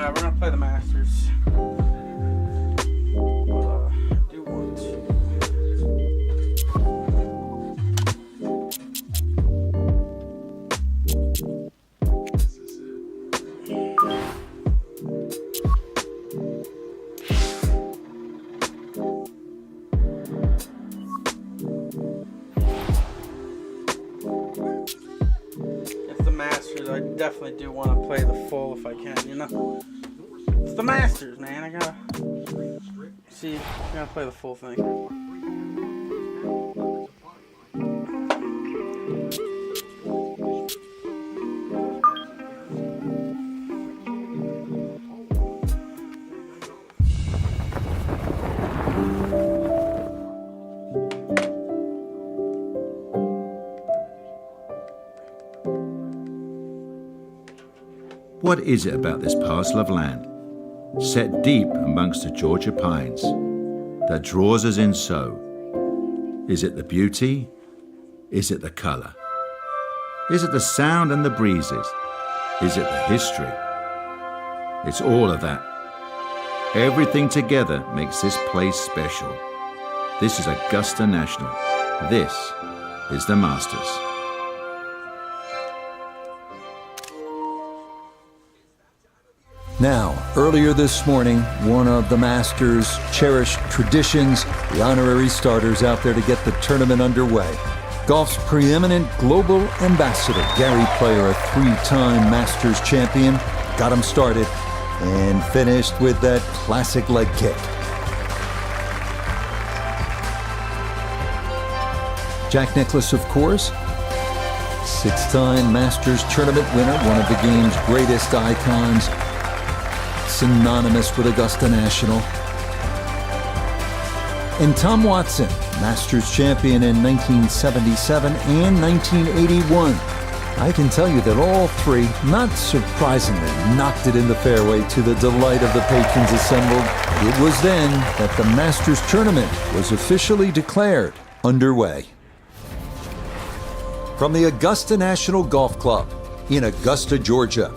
we're gonna play the Masters. But I do want to. It's the Masters. I definitely do want to play the full if I can, you know? It's the Masters, man. I gotta play the full thing. What is it about this parcel of land, set deep amongst the Georgia pines, that draws us in so? Is it the beauty? Is it the color? Is it the sound and the breezes? Is it the history? It's all of that. Everything together makes this place special. This is Augusta National. This is the Masters. Now, earlier this morning, one of the Masters' cherished traditions, the honorary starters out there to get the tournament underway. Golf's preeminent global ambassador, Gary Player, a three-time Masters champion, got him started and finished with that classic leg kick. Jack Nicklaus, of course, six-time Masters tournament winner, one of the game's greatest icons, synonymous with Augusta National. And Tom Watson, Masters champion in 1977 and 1981. I can tell you that all three, not surprisingly, knocked it in the fairway to the delight of the patrons assembled. It was then that the Masters tournament was officially declared underway. From the Augusta National Golf Club in Augusta, Georgia,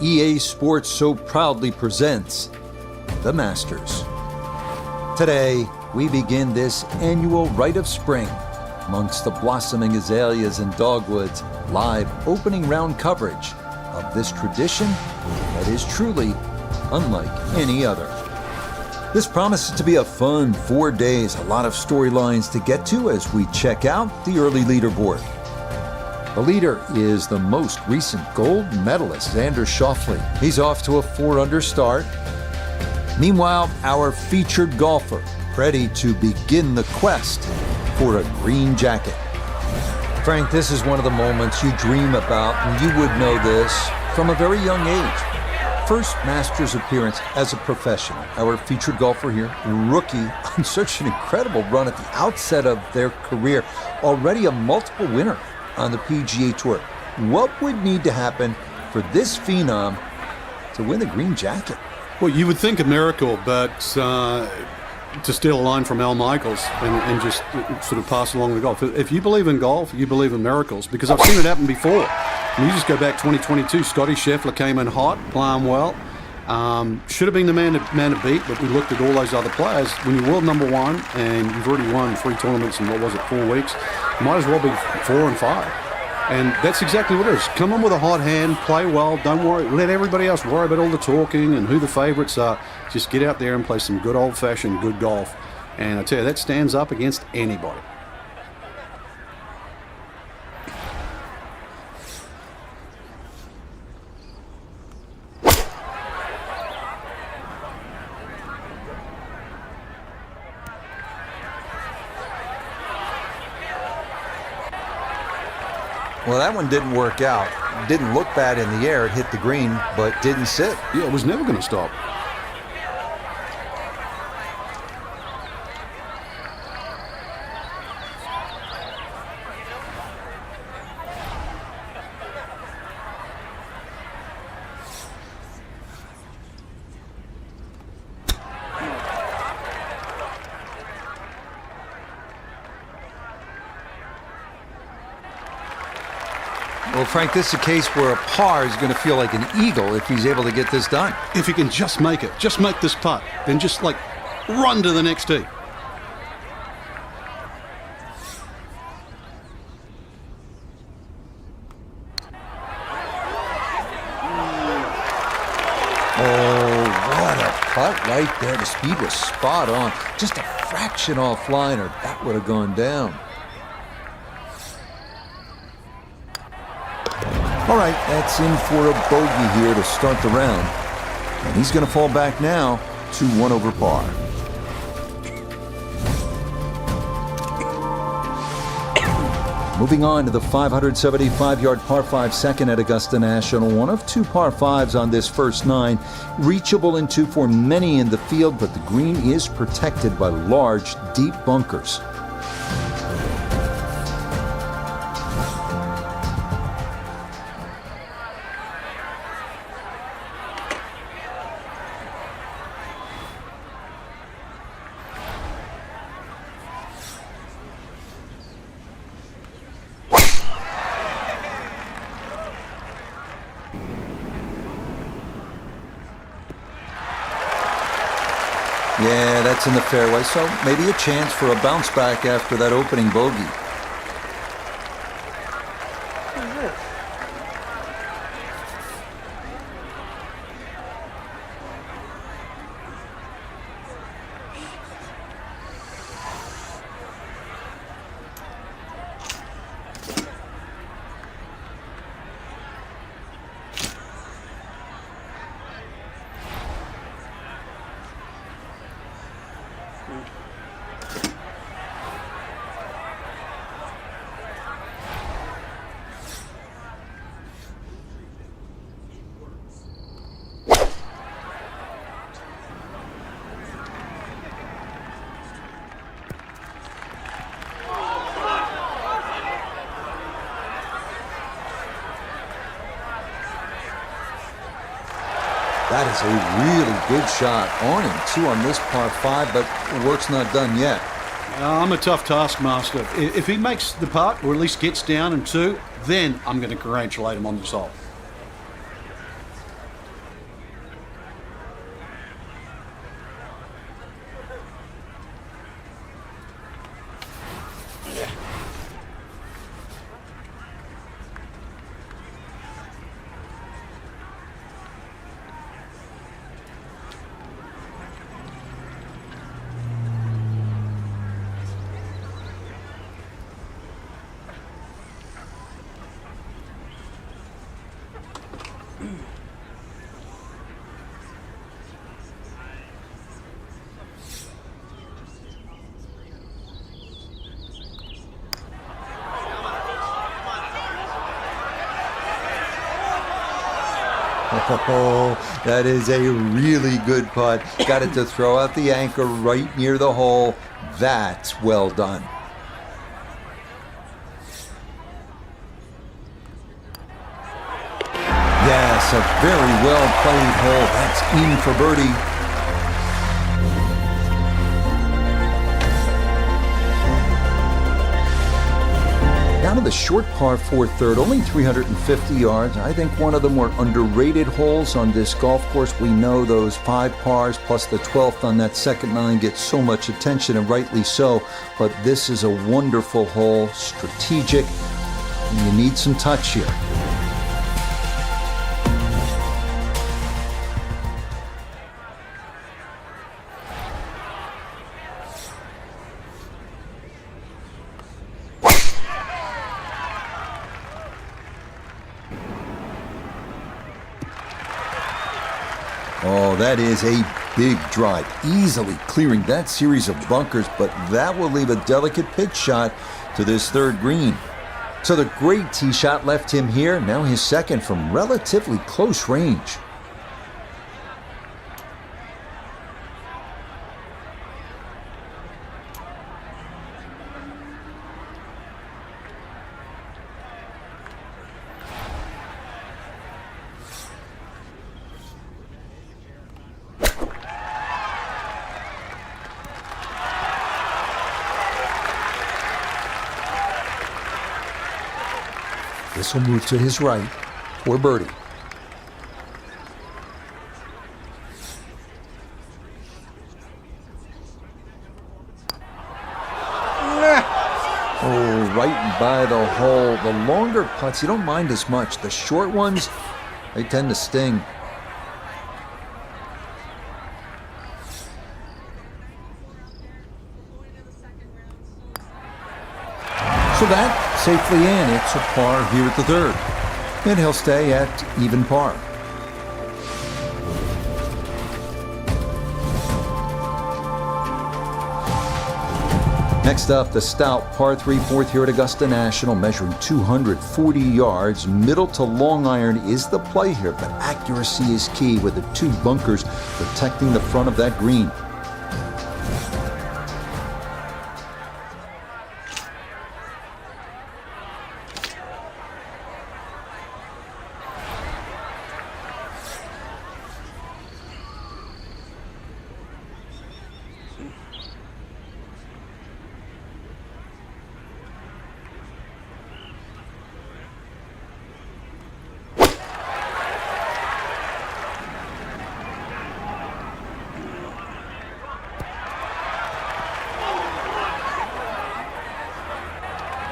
EA Sports so proudly presents the Masters. Today, we begin this annual rite of spring amongst the blossoming azaleas and dogwoods, live opening round coverage of this tradition that is truly unlike any other. This promises to be a fun 4 days, a lot of storylines to get to as we check out the early leaderboard. The leader is the most recent gold medalist, Xander Schauffele. He's off to a 4-under start. Meanwhile, our featured golfer, ready to begin the quest for a green jacket. Frank, this is one of the moments you dream about, and you would know this from a very young age. First Masters appearance as a professional. Our featured golfer here, rookie, on such an incredible run at the outset of their career. Already a multiple winner on the PGA Tour. What would need to happen for this phenom to win the green jacket? Well, you would think a miracle, but to steal a line from Al Michaels and just sort of pass along the golf. If you believe in golf, you believe in miracles, because I've seen it happen before. And you just go back 2022, Scotty Scheffler came in hot, playing well. Should have been the man to beat, but we looked at all those other players. When you're world number one and you've already won 3 tournaments in, 4 weeks, you might as well be 4 and 5. And that's exactly what it is. Come in with a hot hand, play well, don't worry, let everybody else worry about all the talking and who the favourites are. Just get out there and play some good old-fashioned good golf. And I tell you, that stands up against anybody. Well, that one didn't work out. Didn't look bad in the air. It hit the green, but didn't sit. Yeah, it was never going to stop. Well, Frank, this is a case where a par is going to feel like an eagle if he's able to get this done. If he can just make it, just make this putt, then just like run to the next tee. Oh, what a putt right there. The speed was spot on. Just a fraction offline, or that would have gone down. All right, that's in for a bogey here to start the round. And he's going to fall back now to 1 over par. Moving on to the 575-yard par 5 second at Augusta National. One of 2 par 5s on this first 9. Reachable into for many in the field, but the green is protected by large, deep bunkers. Yeah, that's in the fairway, so maybe a chance for a bounce back after that opening bogey. That is a really good shot. On and 2 on this par 5, but the work's not done yet. I'm a tough taskmaster. If he makes the putt, or at least gets down in 2, then I'm going to congratulate him on this hole. Oh, that is a really good putt. Got it to throw out the anchor right near the hole. That's well done. Yes, a very well played hole. That's in for birdie. Down to the short par 4 third, only 350 yards. I think one of the more underrated holes on this golf course. We know those 5 pars plus the 12th on that second 9 get so much attention, and rightly so. But this is a wonderful hole, strategic, and you need some touch here. Oh, that is a big drive, easily clearing that series of bunkers, but that will leave a delicate pitch shot to this third green. So the great tee shot left him here, now his second from relatively close range. The This will move to his right for birdie. Oh, right by the hole. The longer putts, you don't mind as much. The short ones, they tend to sting. So that safely in. It's a par here at the third. And he'll stay at even par. Next up, the stout par 3 fourth here at Augusta National, measuring 240 yards. Middle to long iron is the play here, but accuracy is key with the 2 bunkers protecting the front of that green.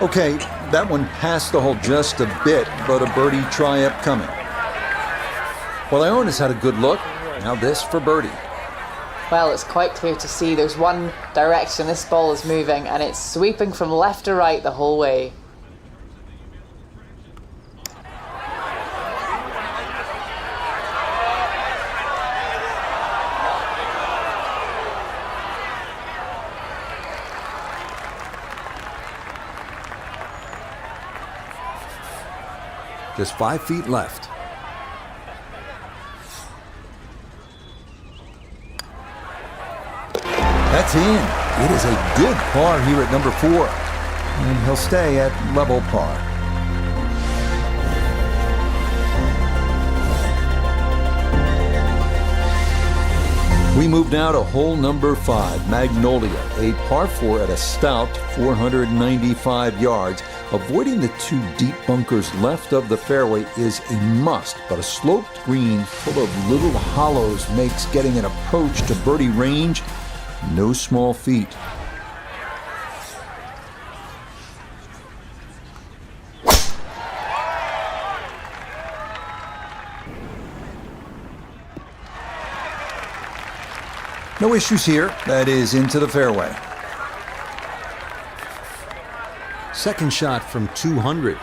Okay, that one passed the hole just a bit, but a birdie try upcoming. Well, Ione has had a good look. Now this for birdie. Well, it's quite clear to see there's one direction this ball is moving, and it's sweeping from left to right the whole way. Just 5 feet left. That's in. It is a good par here at number 4. And he'll stay at level par. We move now to hole number 5, Magnolia, a par 4 at a stout 495 yards. Avoiding the 2 deep bunkers left of the fairway is a must, but a sloped green full of little hollows makes getting an approach to birdie range no small feat. No issues here. That is into the fairway. Second shot from 200.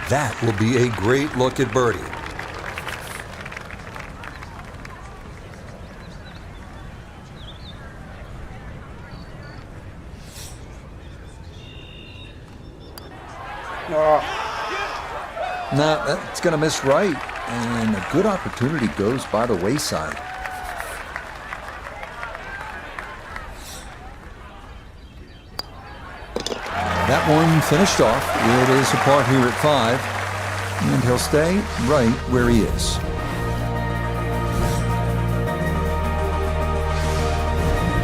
That will be a great look at birdie. Now, that's going to miss right, and a good opportunity goes by the wayside. That one finished off. It is a par here at 5, and he'll stay right where he is.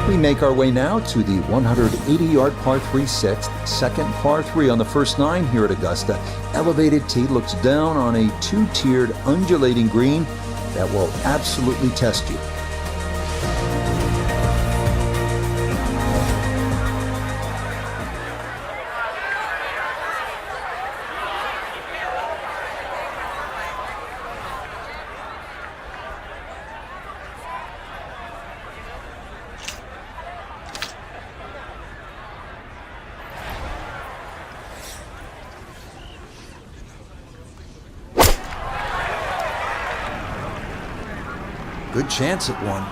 We make our way now to the 180-yard par 3 sixth, second par 3 on the first 9 here at Augusta. Elevated tee looks down on a 2-tiered undulating green that will absolutely test you. Good chance at one.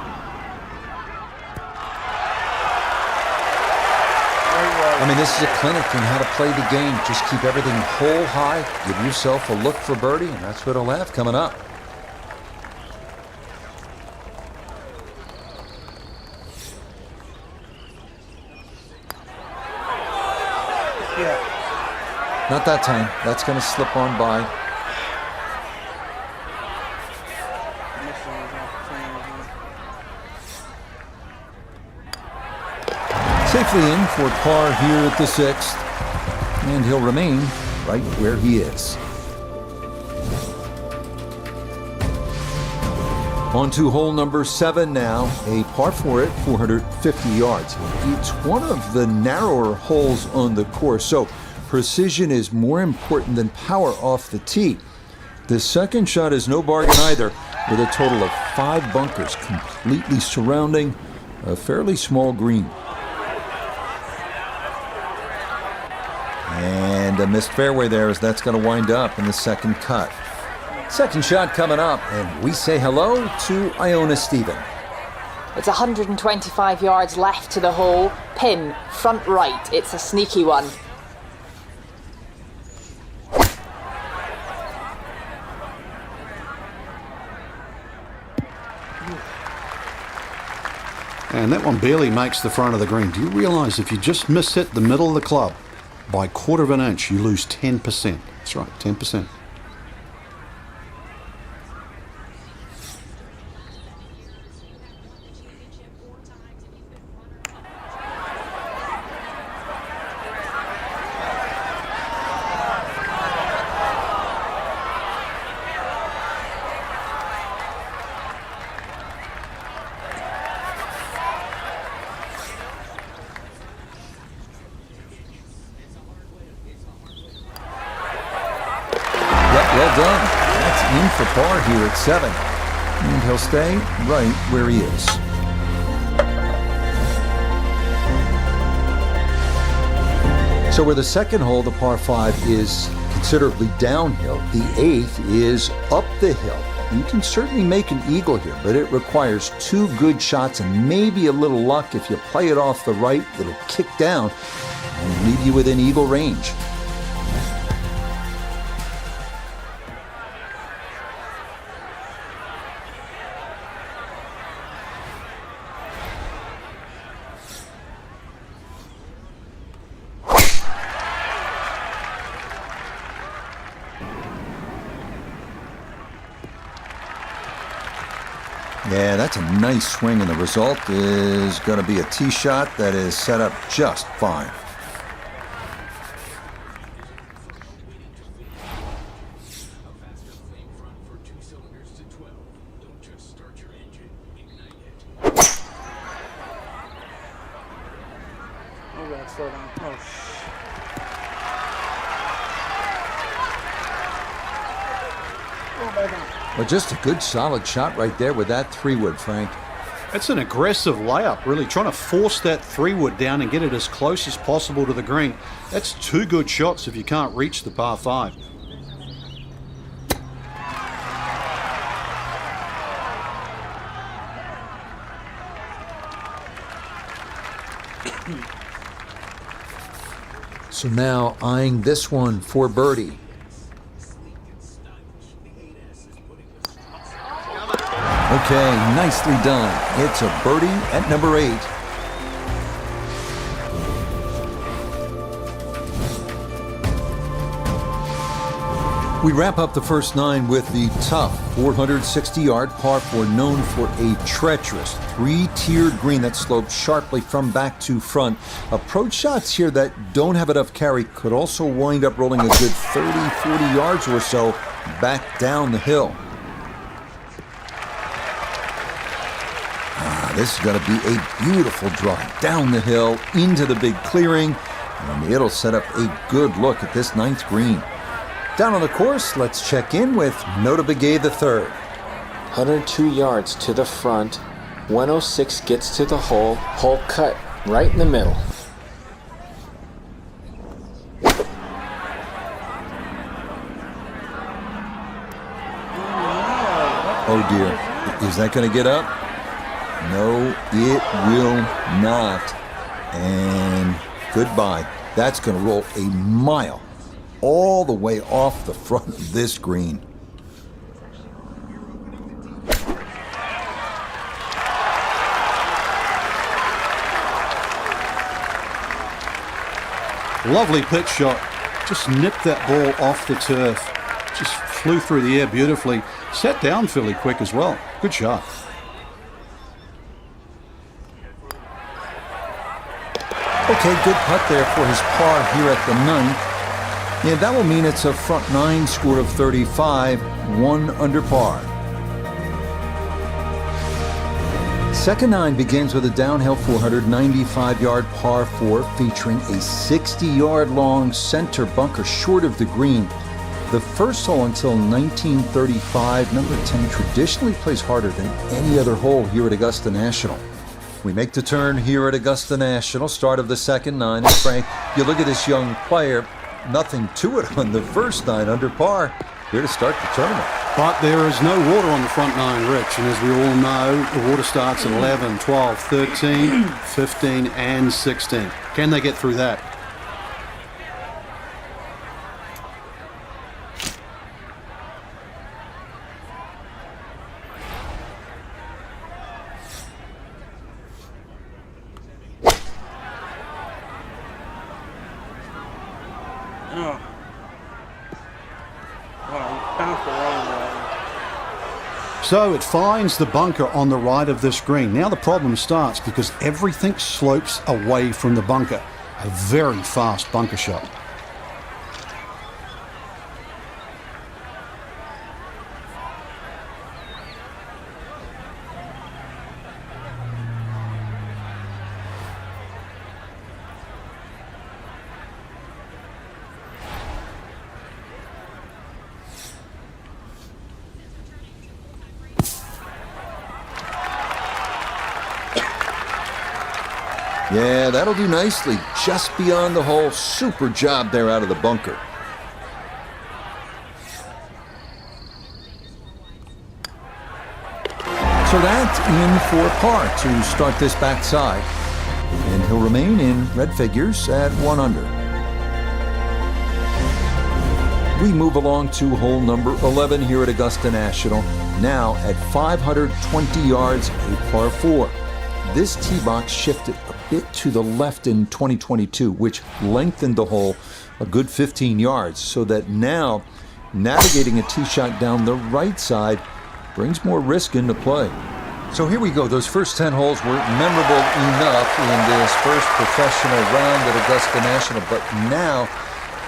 I mean, this is a clinic in how to play the game. Just keep everything hole high, give yourself a look for birdie, and that's what he'll have coming up. Yeah. Not that time. That's going to slip on by. Missing his opportunity. Safely in for par here at the 6th. And he'll remain right where he is. On to hole number 7 now, a par 4 at 450 yards. It's one of the narrower holes on the course, so precision is more important than power off the tee. The second shot is no bargain either, with a total of 5 bunkers completely surrounding a fairly small green. And a missed fairway there as that's going to wind up in the second cut. Second shot coming up, and we say hello to Iona Stephen. It's 125 yards left to the hole. Pin, front right. It's a sneaky one. And that one barely makes the front of the green. Do you realise if you just miss hit the middle of the club by a quarter of an inch, you lose 10%? That's right, 10%. Well done. That's in for par here at 7. And he'll stay right where he is. So where the second hole, the par 5, is considerably downhill, the 8th is up the hill. You can certainly make an eagle here, but it requires 2 good shots and maybe a little luck. If you play it off the right, it'll kick down and leave you within eagle range. Yeah, that's a nice swing, and the result is going to be a tee shot that is set up just fine. Oh, God, slow down. Oh, Go back on. But just a good solid shot right there with that 3-wood, Frank. That's an aggressive layup, really, trying to force that 3-wood down and get it as close as possible to the green. That's 2 good shots if you can't reach the par 5. So now eyeing this one for birdie. Okay, nicely done. It's a birdie at number 8. We wrap up the first 9 with the tough 460-yard par 4, known for a treacherous 3-tiered green that slopes sharply from back to front. Approach shots here that don't have enough carry could also wind up rolling a good 30, 40 yards or so back down the hill. This is going to be a beautiful drive down the hill into the big clearing, and it'll set up a good look at this 9th green. Down on the course, let's check in with Nota Begay III. 102 yards to the front, 106 gets to the hole, hole cut right in the middle. Oh dear, is that going to get up? No, it will not. And goodbye. That's going to roll a mile all the way off the front of this green. Lovely pitch shot. Just nipped that ball off the turf. Just flew through the air beautifully. Sat down fairly quick as well. Good shot. Okay, good putt there for his par here at the ninth. And that will mean it's a front nine score of 35, 1 under par. Second nine begins with a downhill 495-yard par 4 featuring a 60-yard long center bunker short of the green. The first hole until 1935, number 10 traditionally plays harder than any other hole here at Augusta National. We make the turn here at Augusta National, start of the second nine. And Frank, you look at this young player, nothing to it on the first nine under par, here to start the tournament. But there is no water on the front nine, Rich, and as we all know, the water starts at 11, 12, 13, 15, and 16. Can they get through that? Oh. Wow, he bounced the wrong way. So it finds the bunker on the right of this green. Now the problem starts because everything slopes away from the bunker. A very fast bunker shot. Yeah, that'll do nicely. Just beyond the hole. Super job there out of the bunker. So that's in for par to start this backside. And he'll remain in red figures at 1 under. We move along to hole number 11 here at Augusta National. Now at 520 yards, a par 4. This tee box shifted a bit to the left in 2022, which lengthened the hole a good 15 yards, so that now navigating a tee shot down the right side brings more risk into play. So here we go. Those first 10 holes were memorable enough in this first professional round at Augusta National, but now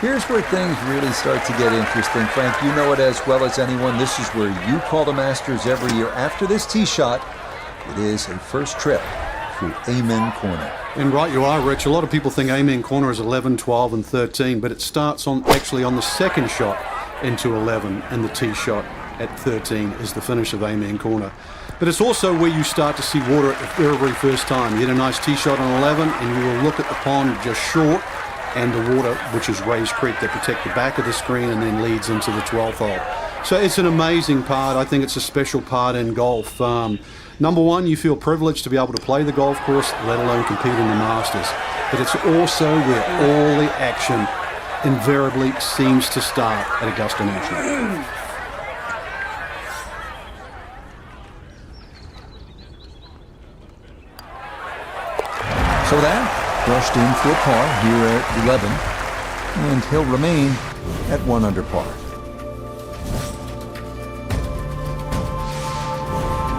here's where things really start to get interesting. Frank, you know it as well as anyone. This is where you call the Masters every year. After this tee shot, it is a first trip through Amen Corner. And right you are, Rich. A lot of people think Amen Corner is 11, 12, and 13, but it starts actually on the second shot into 11, and the tee shot at 13 is the finish of Amen Corner. But it's also where you start to see water at the very first time. You get a nice tee shot on 11, and you will look at the pond just short, and the water, which is Rays Creek, that protect the back of the screen and then leads into the 12th hole. So it's an amazing part. I think it's a special part in golf. Number one, you feel privileged to be able to play the golf course, let alone compete in the Masters. But it's also where all the action invariably seems to start at Augusta National. So that brushed in for a par here at 11, and he'll remain at 1 under par.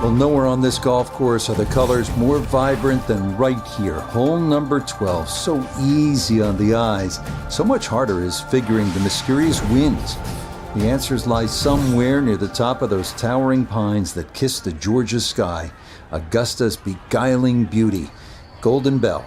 Well, nowhere on this golf course are the colors more vibrant than right here. Hole number 12, so easy on the eyes. So much harder is figuring the mysterious winds. The answers lie somewhere near the top of those towering pines that kiss the Georgia sky. Augusta's beguiling beauty. Golden Bell.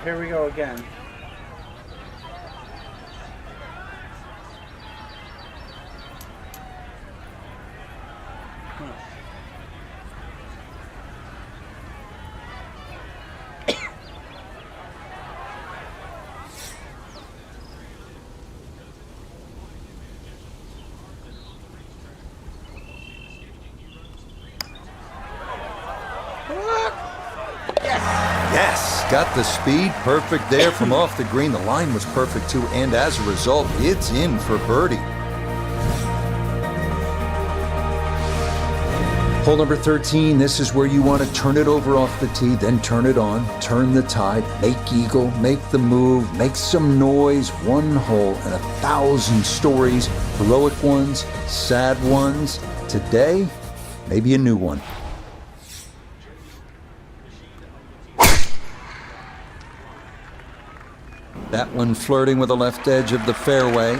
Here we go again. got the speed perfect there from off the green. The line was perfect too, and as a result, it's in for birdie. Hole number 13, this is where you want to turn it over off the tee, then turn it on, turn the tide, make eagle, make the move, make some noise. One hole and 1,000 stories, heroic ones, sad ones. Today, maybe a new one. That one flirting with the left edge of the fairway.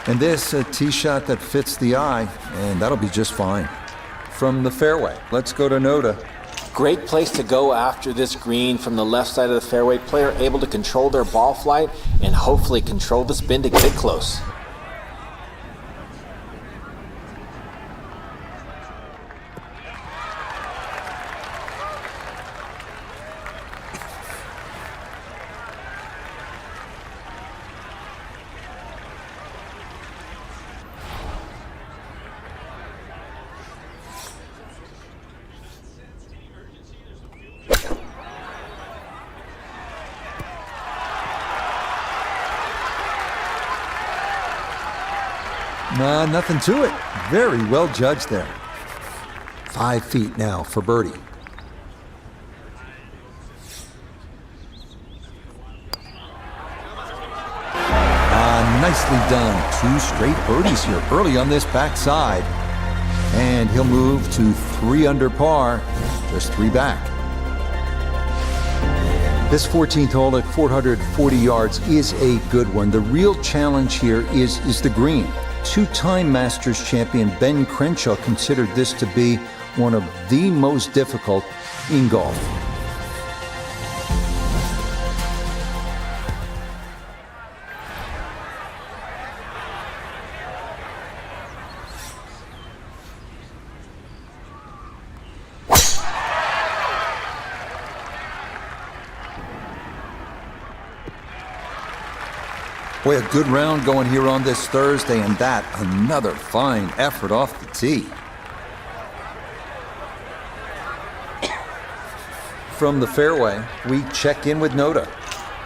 And this, a tee shot that fits the eye, and that'll be just fine. From the fairway, let's go to Noda. Great place to go after this green from the left side of the fairway. Player able to control their ball flight and hopefully control the spin to get it close. Nothing to it. Very well judged there. 5 feet now for birdie. Nicely done. 2 straight birdies here early on this backside. And he'll move to 3 under par, just 3 back. This 14th hole at 440 yards is a good one. The real challenge here is the green. 2-time Masters champion Ben Crenshaw considered this to be one of the most difficult in golf. Boy, a good round going here on this Thursday, and that another fine effort off the tee. From the fairway, we check in with Noda.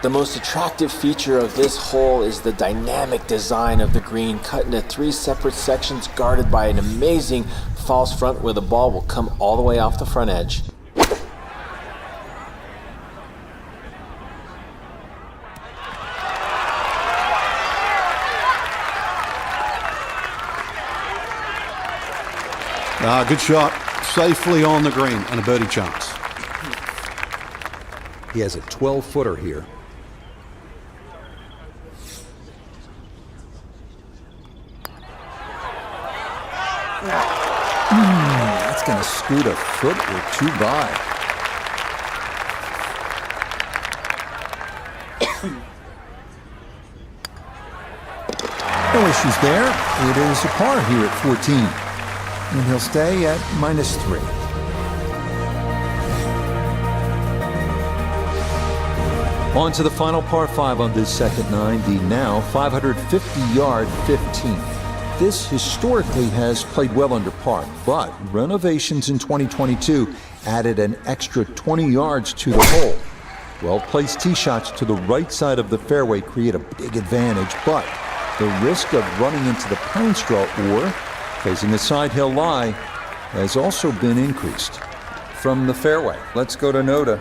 The most attractive feature of this hole is the dynamic design of the green, cut into 3 separate sections guarded by an amazing false front where the ball will come all the way off the front edge. Good shot. Safely on the green and a birdie chance. He has a 12-footer here. That's going to scoot a foot or 2 by. No issues there. It is a par here at 14. And he'll stay at -3. On to the final par 5 on this second 9, the now 550-yard 15th. This historically has played well under par, but renovations in 2022 added an extra 20 yards to the hole. Well-placed tee shots to the right side of the fairway create a big advantage, but the risk of running into the pine straw or facing a side hill lie has also been increased. From the fairway, let's go to Noda.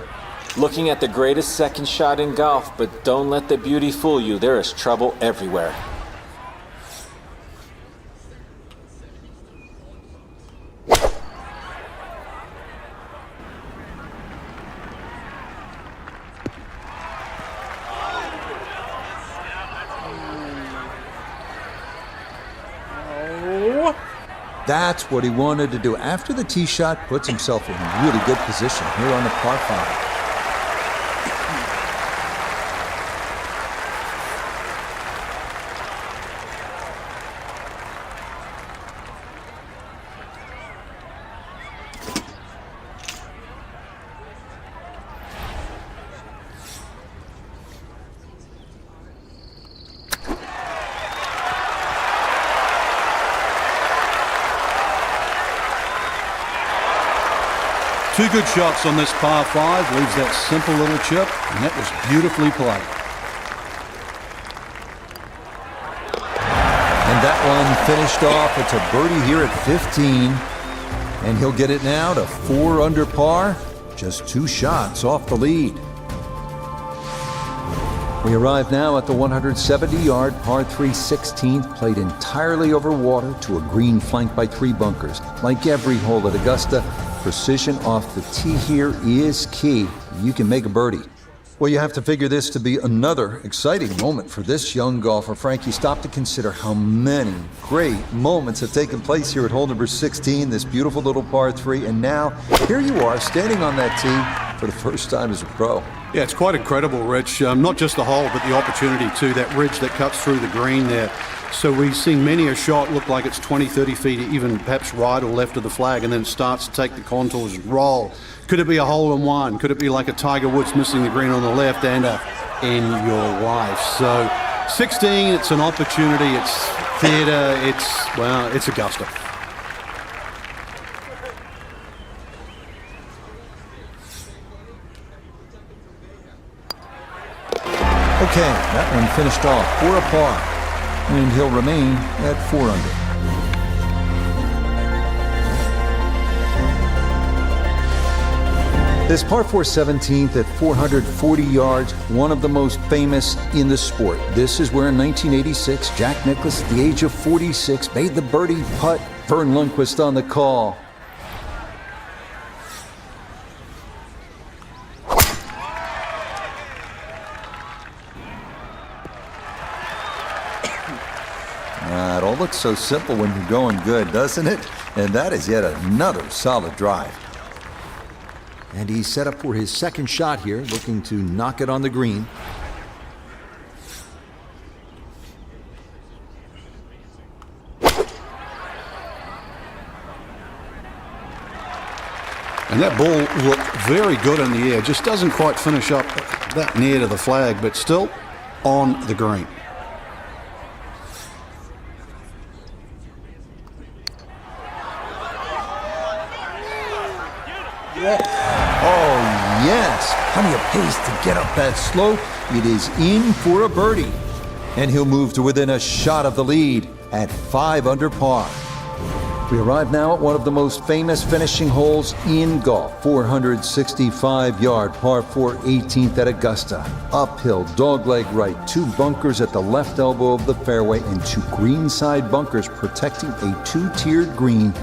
Looking at the greatest second shot in golf, but don't let the beauty fool you. There is trouble everywhere. That's what he wanted to do. After the tee shot, puts himself in really good position here on the par 5. Two good shots on this par 5, leaves that simple little chip, and that was beautifully played. And that one finished off. It's a birdie here at 15. And he'll get it now to 4 under par, just 2 shots off the lead. We arrive now at the 170-yard par 3 16th, played entirely over water to a green flanked by 3 bunkers. Like every hole at Augusta, precision off the tee here is key. You can make a birdie. Well, you have to figure this to be another exciting moment for this young golfer. Frank, you stop to consider how many great moments have taken place here at hole number 16, this beautiful little par 3, and now here you are standing on that tee for the first time as a pro. Yeah, it's quite incredible, Rich. Not just the hole, but the opportunity too, that ridge that cuts through the green there. So we've seen many a shot look like it's 20, 30 feet, even perhaps right or left of the flag, and then it starts to take the contours and roll. Could it be a hole-in-one? Could it be like a Tiger Woods missing the green on the left and in your life? So 16, it's an opportunity, it's theatre, it's Augusta. Okay, that one finished off 4 apart, and he'll remain at 4 under. This par 4 17th at 440 yards, one of the most famous in the sport. This is where in 1986, Jack Nicklaus, at the age of 46, made the birdie putt. Vern Lundquist on the call. It all looks so simple when you're going good, doesn't it? And that is yet another solid drive. And he's set up for his second shot here, looking to knock it on the green. And that ball looked very good in the air. Just doesn't quite finish up that near to the flag, but still on the green. Oh, yes. Plenty of pace to get up that slope. It is in for a birdie. And he'll move to within a shot of the lead at 5 under par. We arrive now at one of the most famous finishing holes in golf. 465-yard par 4 18th at Augusta. Uphill, dogleg right, 2 bunkers at the left elbow of the fairway and 2 greenside bunkers protecting a 2-tiered green.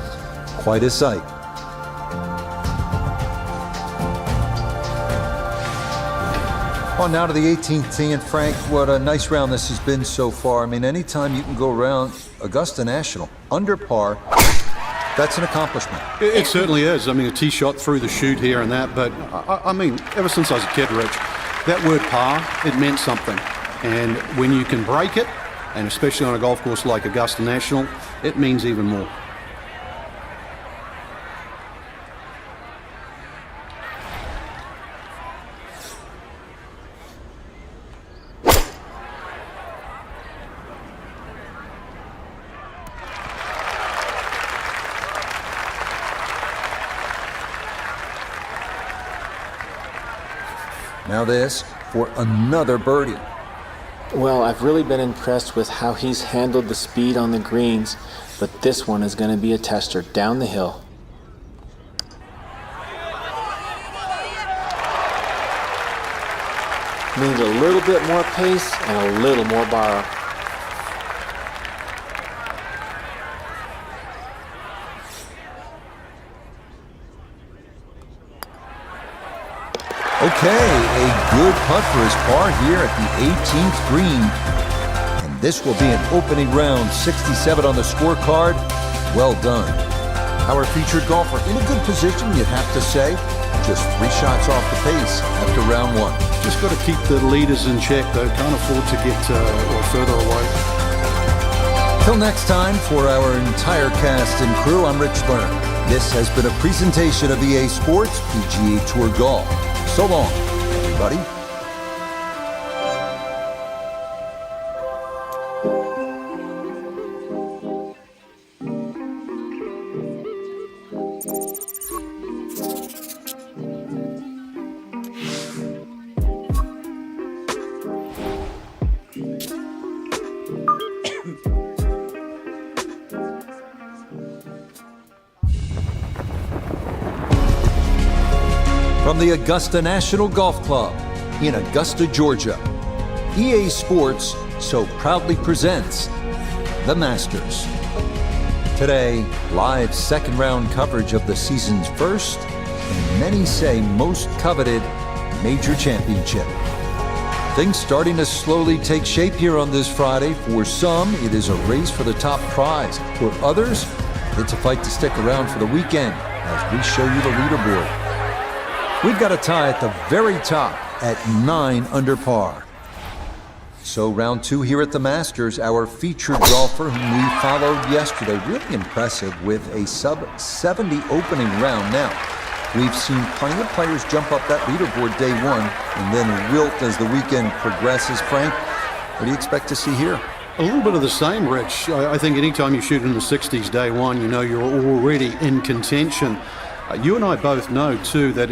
Quite a sight. On now to the 18th tee, and Frank, what a nice round this has been so far. I mean, anytime you can go around Augusta National under par, that's an accomplishment. It certainly is. I mean, a tee shot through the chute here and that, but I mean, ever since I was a kid, Rich, that word par, it meant something. And when you can break it, and especially on a golf course like Augusta National, it means even more. Now this for another birdie. Well, I've really been impressed with how he's handled the speed on the greens, but this one is going to be a tester down the hill. Need a little bit more pace and a little more borrow. Okay, a good putt for his par here at the 18th green. And this will be an opening round 67 on the scorecard. Well done. Our featured golfer in a good position, you'd have to say. Just 3 shots off the pace after round 1. Just got to keep the leaders in check, though. Can't afford to get further away. Till next time, for our entire cast and crew, I'm Rich Lerner. This has been a presentation of EA Sports PGA Tour Golf. So long, everybody. From the Augusta National Golf Club in Augusta, Georgia, EA Sports so proudly presents the Masters. Today, live second round coverage of the season's first, and many say most coveted, major championship. Things starting to slowly take shape here on this Friday. For some, it is a race for the top prize. For others, it's a fight to stick around for the weekend as we show you the leaderboard. We've got a tie at the very top at 9 under par. So round 2 here at the Masters, our featured golfer whom we followed yesterday, really impressive with a sub-70 opening round. Now, we've seen plenty of players jump up that leaderboard day one and then wilt as the weekend progresses. Frank, what do you expect to see here? A little bit of the same, Rich. I think anytime you shoot in the 60s day one, you know you're already in contention. You and I both know, too, that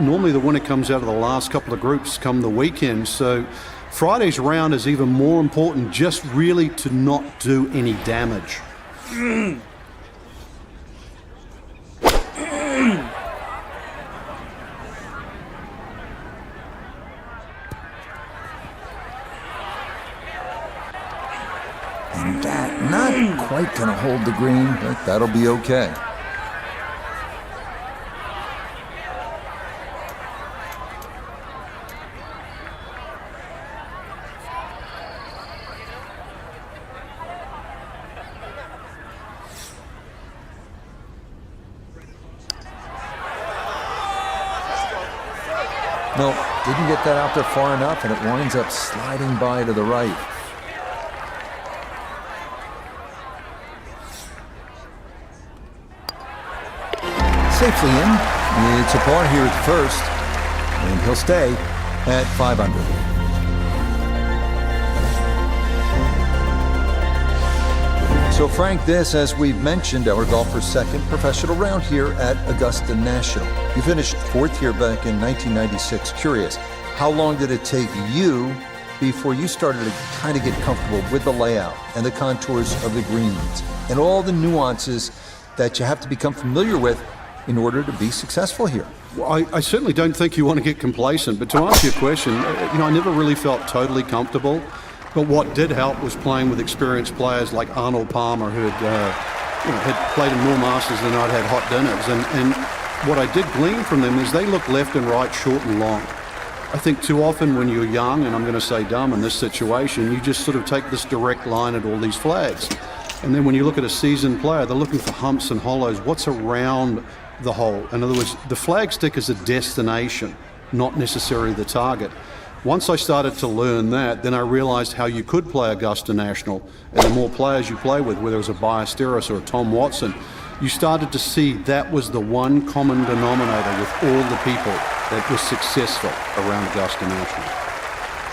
normally the winner comes out of the last couple of groups come the weekend. So Friday's round is even more important, just really to not do any damage. And that not quite going to hold the green, but that'll be okay. No, didn't get that out there far enough, and it winds up sliding by to the right. Safely in. It's a par here at first, and he'll stay at 5 under. So Frank, this, as we've mentioned, our golfer's second professional round here at Augusta National. You finished 4th here back in 1996. Curious, how long did it take you before you started to kind of get comfortable with the layout and the contours of the greens and all the nuances that you have to become familiar with in order to be successful here? Well, I certainly don't think you want to get complacent, but to answer your question, I never really felt totally comfortable. But what did help was playing with experienced players like Arnold Palmer, who had played in more Masters than I'd had hot dinners. And what I did glean from them is they look left and right, short and long. I think too often when you're young, and I'm going to say dumb in this situation, you just sort of take this direct line at all these flags. And then when you look at a seasoned player, they're looking for humps and hollows. What's around the hole? In other words, the flag stick is a destination, not necessarily the target. Once I started to learn that, then I realized how you could play Augusta National. And the more players you play with, whether it was a Ballesteros or a Tom Watson, you started to see that was the one common denominator with all the people that was successful around Augusta National.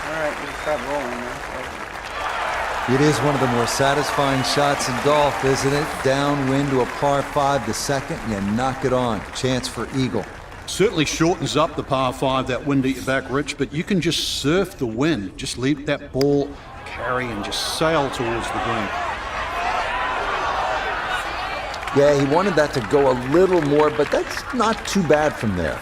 All right, you stop rolling now. It is one of the more satisfying shots in golf, isn't it? Downwind to a par 5 the second, and you knock it on. Chance for eagle. Certainly shortens up the par 5, that wind at your back, Rich, but you can just surf the wind. Just leave that ball carry and just sail towards the green. Yeah, he wanted that to go a little more, but that's not too bad from there.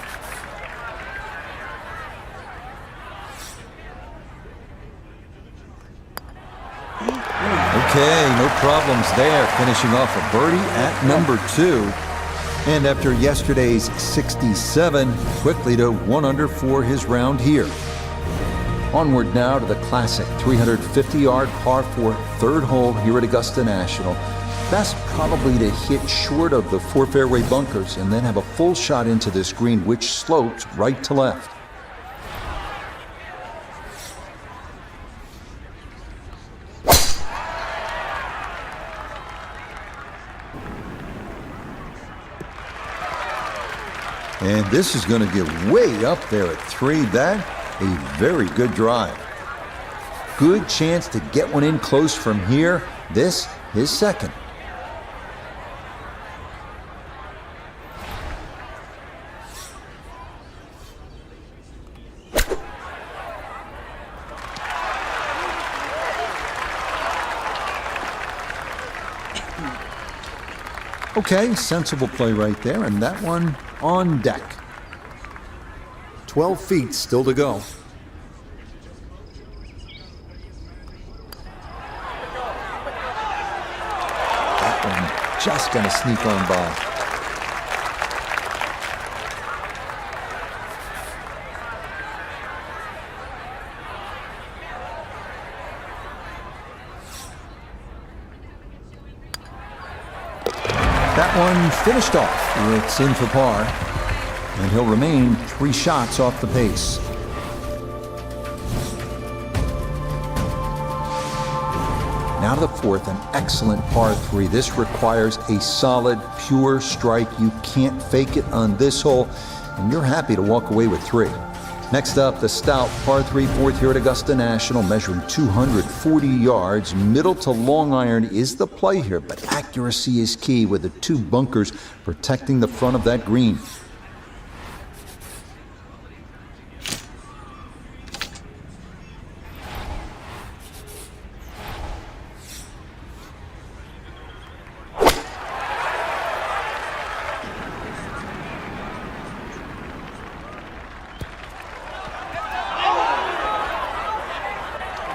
Okay, no problems there. Finishing off a birdie at number 2. And after yesterday's 67, quickly to 1 under for his round here. Onward now to the classic 350-yard par 4 third hole here at Augusta National. Best probably to hit short of the 4 fairway bunkers and then have a full shot into this green, which slopes right to left. And this is going to get way up there at 3. That, a very good drive. Good chance to get one in close from here. This, his second. Okay, sensible play right there, and that one on deck. 12 feet still to go. That one just going to sneak on by. That one finished off. It's in for par, and he'll remain 3 shots off the pace. Now to the 4th, an excellent par 3. This requires a solid, pure strike. You can't fake it on this hole, and you're happy to walk away with 3. Next up, the stout par 3 4th here at Augusta National, measuring 240 yards. Middle to long iron is the play here, but accuracy is key with the 2 bunkers protecting the front of that green.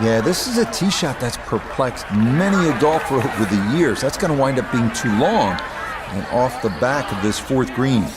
Yeah, this is a tee shot that's perplexed many a golfer over the years. That's going to wind up being too long and off the back of this 4th green.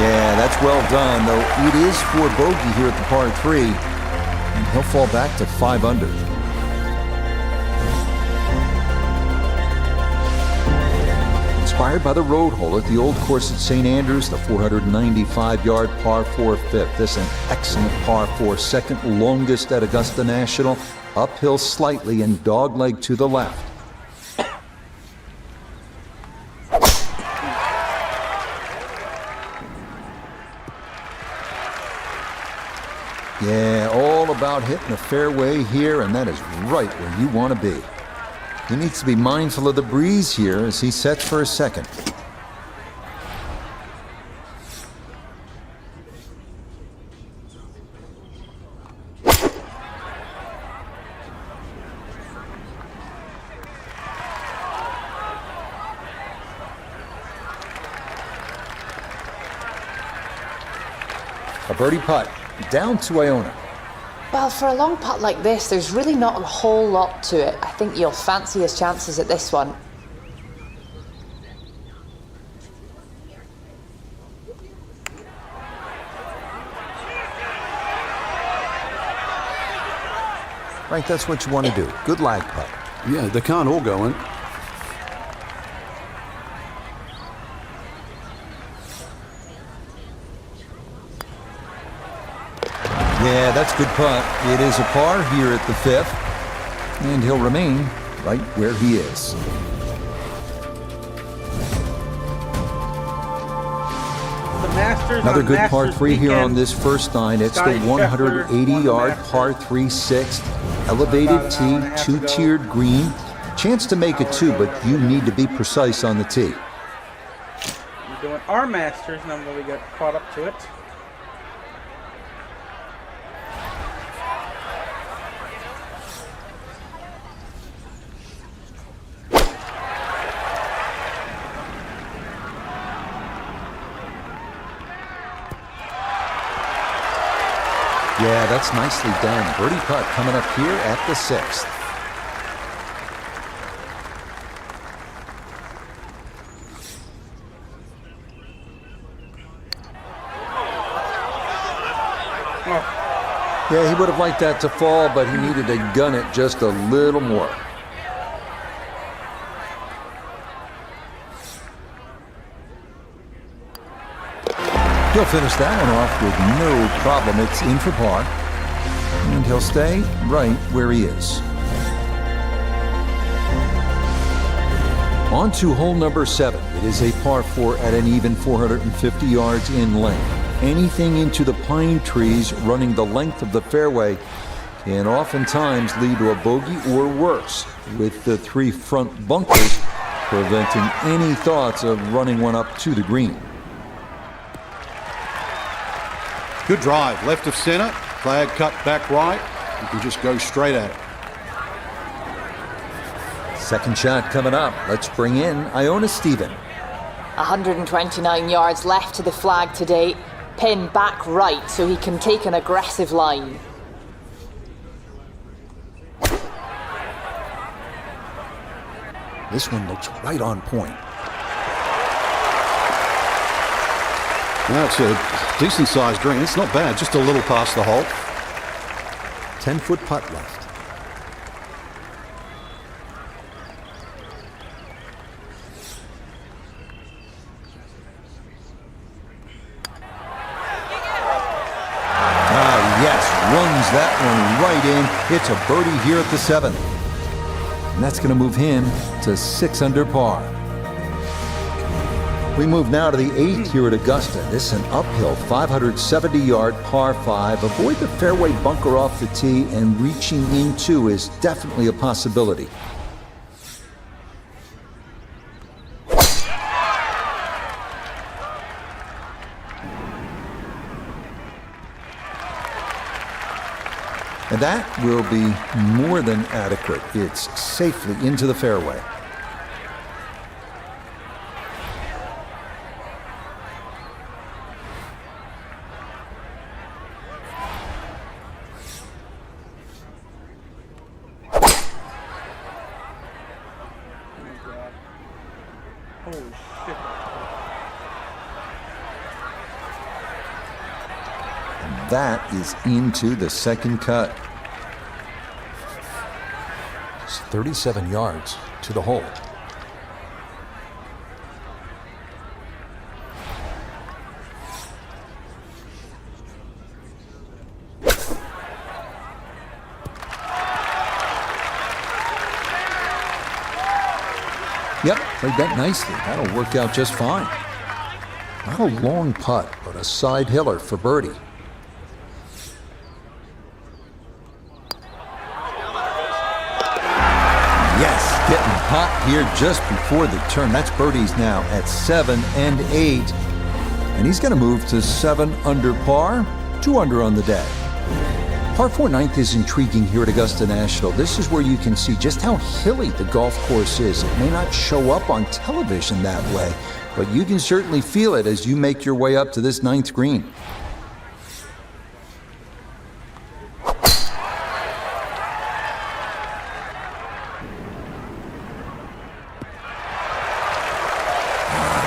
Yeah, that's well done, though it is for bogey here at the par 3, and he'll fall back to 5 under. Inspired by the road hole at the old course at St. Andrews, the 495-yard par 4 5th. This an excellent par 4, second longest at Augusta National, uphill slightly and dogleg to the left. Yeah, all about hitting the fairway here, and that is right where you want to be. He needs to be mindful of the breeze here as he sets for a second. A birdie putt. Down to Iona. Well, for a long putt like this, there's really not a whole lot to it. I think you'll fancy his chances at this one. Right, that's what you want to do. Good lag putt. Yeah, they can't all go in. Yeah, that's a good putt. It is a par here at the 5th, and he'll remain right where he is. The Masters Another on good par Masters 3 here weekend. on this first nine. It's the Scotty Scheffler 180-yard won the par 3 6th. Elevated About an hour and a tee, half 2-tiered green. Chance to make it 2, but you need to be precise on the tee. We're doing our Masters, and then when we get caught up to it. Yeah, that's nicely done. Birdie putt coming up here at the 6th. Oh, Yeah, he would have liked that to fall, but he needed to gun it just a little more. He'll finish that one off with no problem. It's in for par. And he'll stay right where he is. On to hole number 7. It is a par 4 at an even 450 yards in length. Anything into the pine trees running the length of the fairway can oftentimes lead to a bogey or worse, with the 3 front bunkers preventing any thoughts of running one up to the green. Good drive, left of center, flag cut back right. You can just go straight at it. Second shot coming up. Let's bring in Iona Stephen. 129 yards left to the flag today. Pin back right so he can take an aggressive line. This one looks right on point. That's a decent-sized green. It's not bad, just a little past the hole. 10-foot putt left. Runs that one right in. It's a birdie here at the 7th. And that's going to move him to 6 under par. We move now to the 8th here at Augusta. This is an uphill 570-yard par 5. Avoid the fairway bunker off the tee, and reaching into is definitely a possibility. And that will be more than adequate. It's safely into the fairway. Holy shit. That is into the second cut. It's 37 yards to the hole. Yep, played that nicely. That'll work out just fine. Not a long putt, but a side hiller for birdie. Yes, getting hot here just before the turn. That's birdies now at 7 and 8. And he's going to move to 7 under par, 2 under on the day. Par 4 ninth is intriguing here at Augusta National. This is where you can see just how hilly the golf course is. It may not show up on television that way, but you can certainly feel it as you make your way up to this 9th green.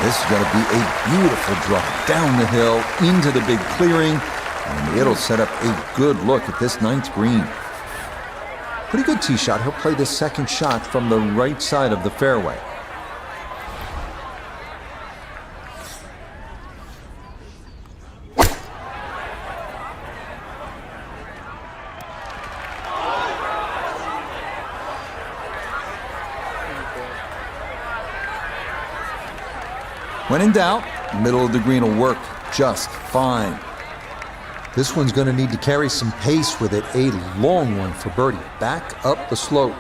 This is going to be a beautiful drop down the hill into the big clearing, and it'll set up a good look at this 9th green. Pretty good tee shot. He'll play the second shot from the right side of the fairway. When in doubt, middle of the green will work just fine. This one's going to need to carry some pace with it. A long one for birdie. Back up the slope.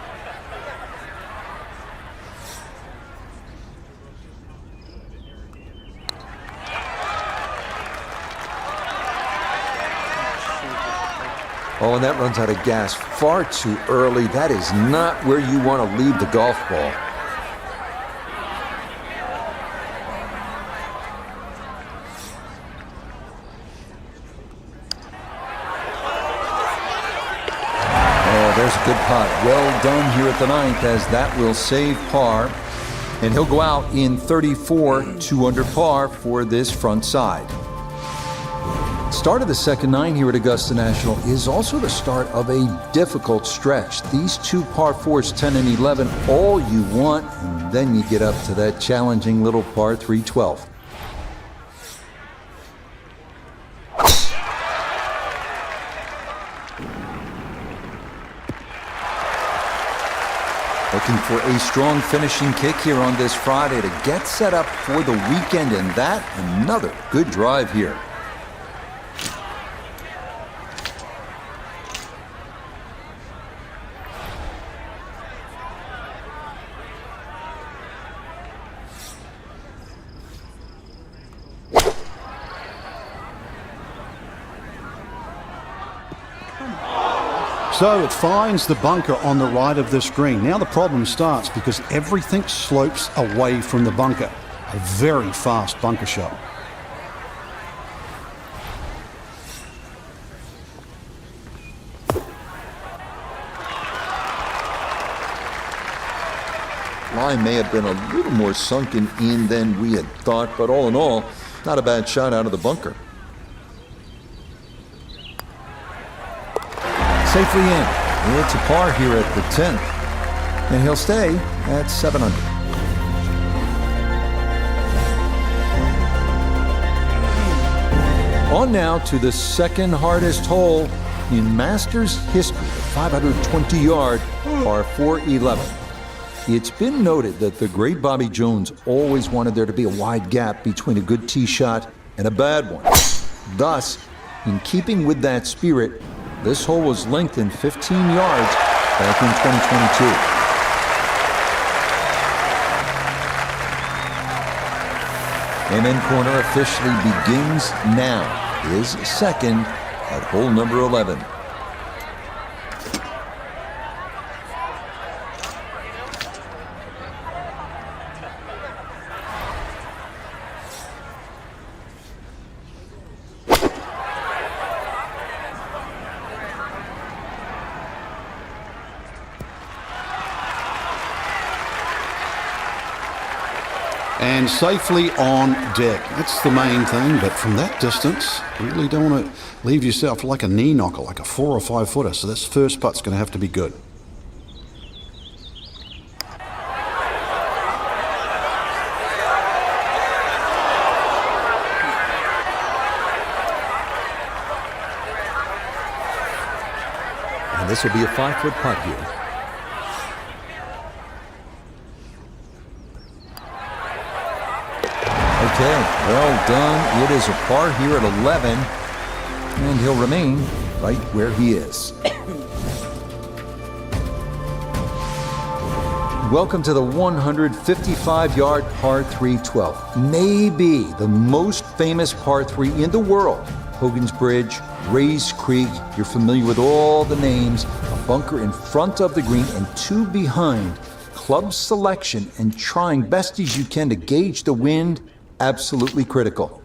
Oh, and that runs out of gas far too early. That is not where you want to leave the golf ball. There's a good putt. Well done here at the 9th, as that will save par. And he'll go out in 34, 2 under par for this front side. Start of the second 9 here at Augusta National is also the start of a difficult stretch. These 2 par 4s, 10 and 11, all you want, and then you get up to that challenging little par 3, 12. Looking for a strong finishing kick here on this Friday to get set up for the weekend, and that another good drive here. So it finds the bunker on the right of this green. Now the problem starts because everything slopes away from the bunker. A very fast bunker shot. Line may have been a little more sunken in than we had thought, but all in all, not a bad shot out of the bunker. Safely in. It's a par here at the 10th, and he'll stay at 7 under. On now to the second hardest hole in Masters history, the 520-yard par 411. It's been noted that the great Bobby Jones always wanted there to be a wide gap between a good tee shot and a bad one. Thus, in keeping with that spirit, this hole was lengthened 15 yards back in 2022. Amen Corner officially begins now, his second at hole number 11. And safely on deck. That's the main thing, but from that distance, you really don't want to leave yourself like a knee knocker, like a 4 or 5 footer. So this first putt's going to have to be good. And this will be a 5-foot putt here. Okay, well done. It is a par here at 11, and he'll remain right where he is. Welcome to the 155-yard par 312. Maybe the most famous par 3 in the world. Hogan's Bridge, Rays Creek. You're familiar with all the names. A bunker in front of the green and 2 behind. Club selection and trying best as you can to gauge the wind. Absolutely critical.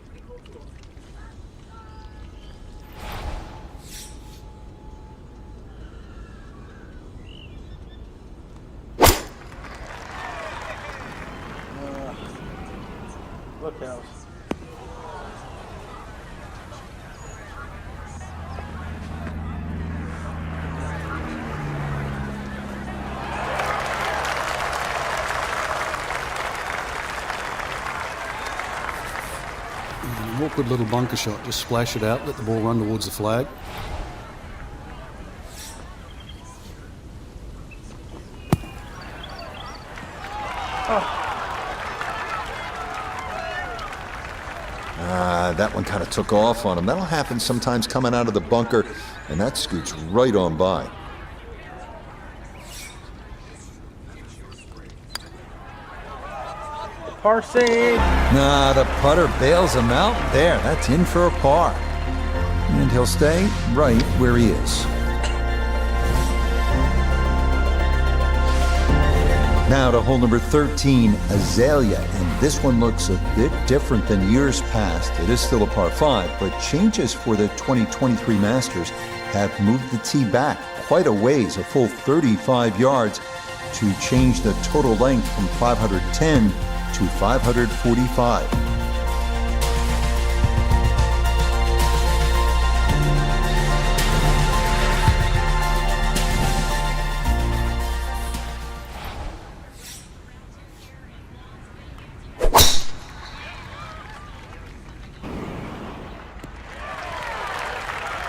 Look out. An awkward little bunker shot. Just splash it out, let the ball run towards the flag. That one kind of took off on him. That'll happen sometimes coming out of the bunker, and that scoots right on by. Par save. Nah, the putter bails him out there. That's in for a par. And he'll stay right where he is. Now to hole number 13, Azalea, and this one looks a bit different than years past. It is still a par 5, but changes for the 2023 Masters have moved the tee back quite a ways, a full 35 yards, to change the total length from 510 to 545.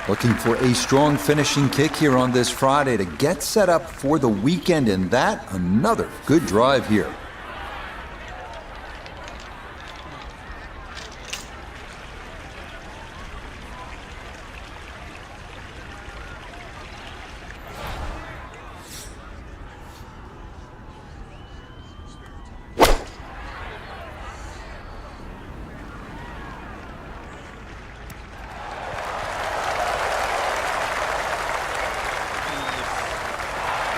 Looking for a strong finishing kick here on this Friday to get set up for the weekend, and that another good drive here.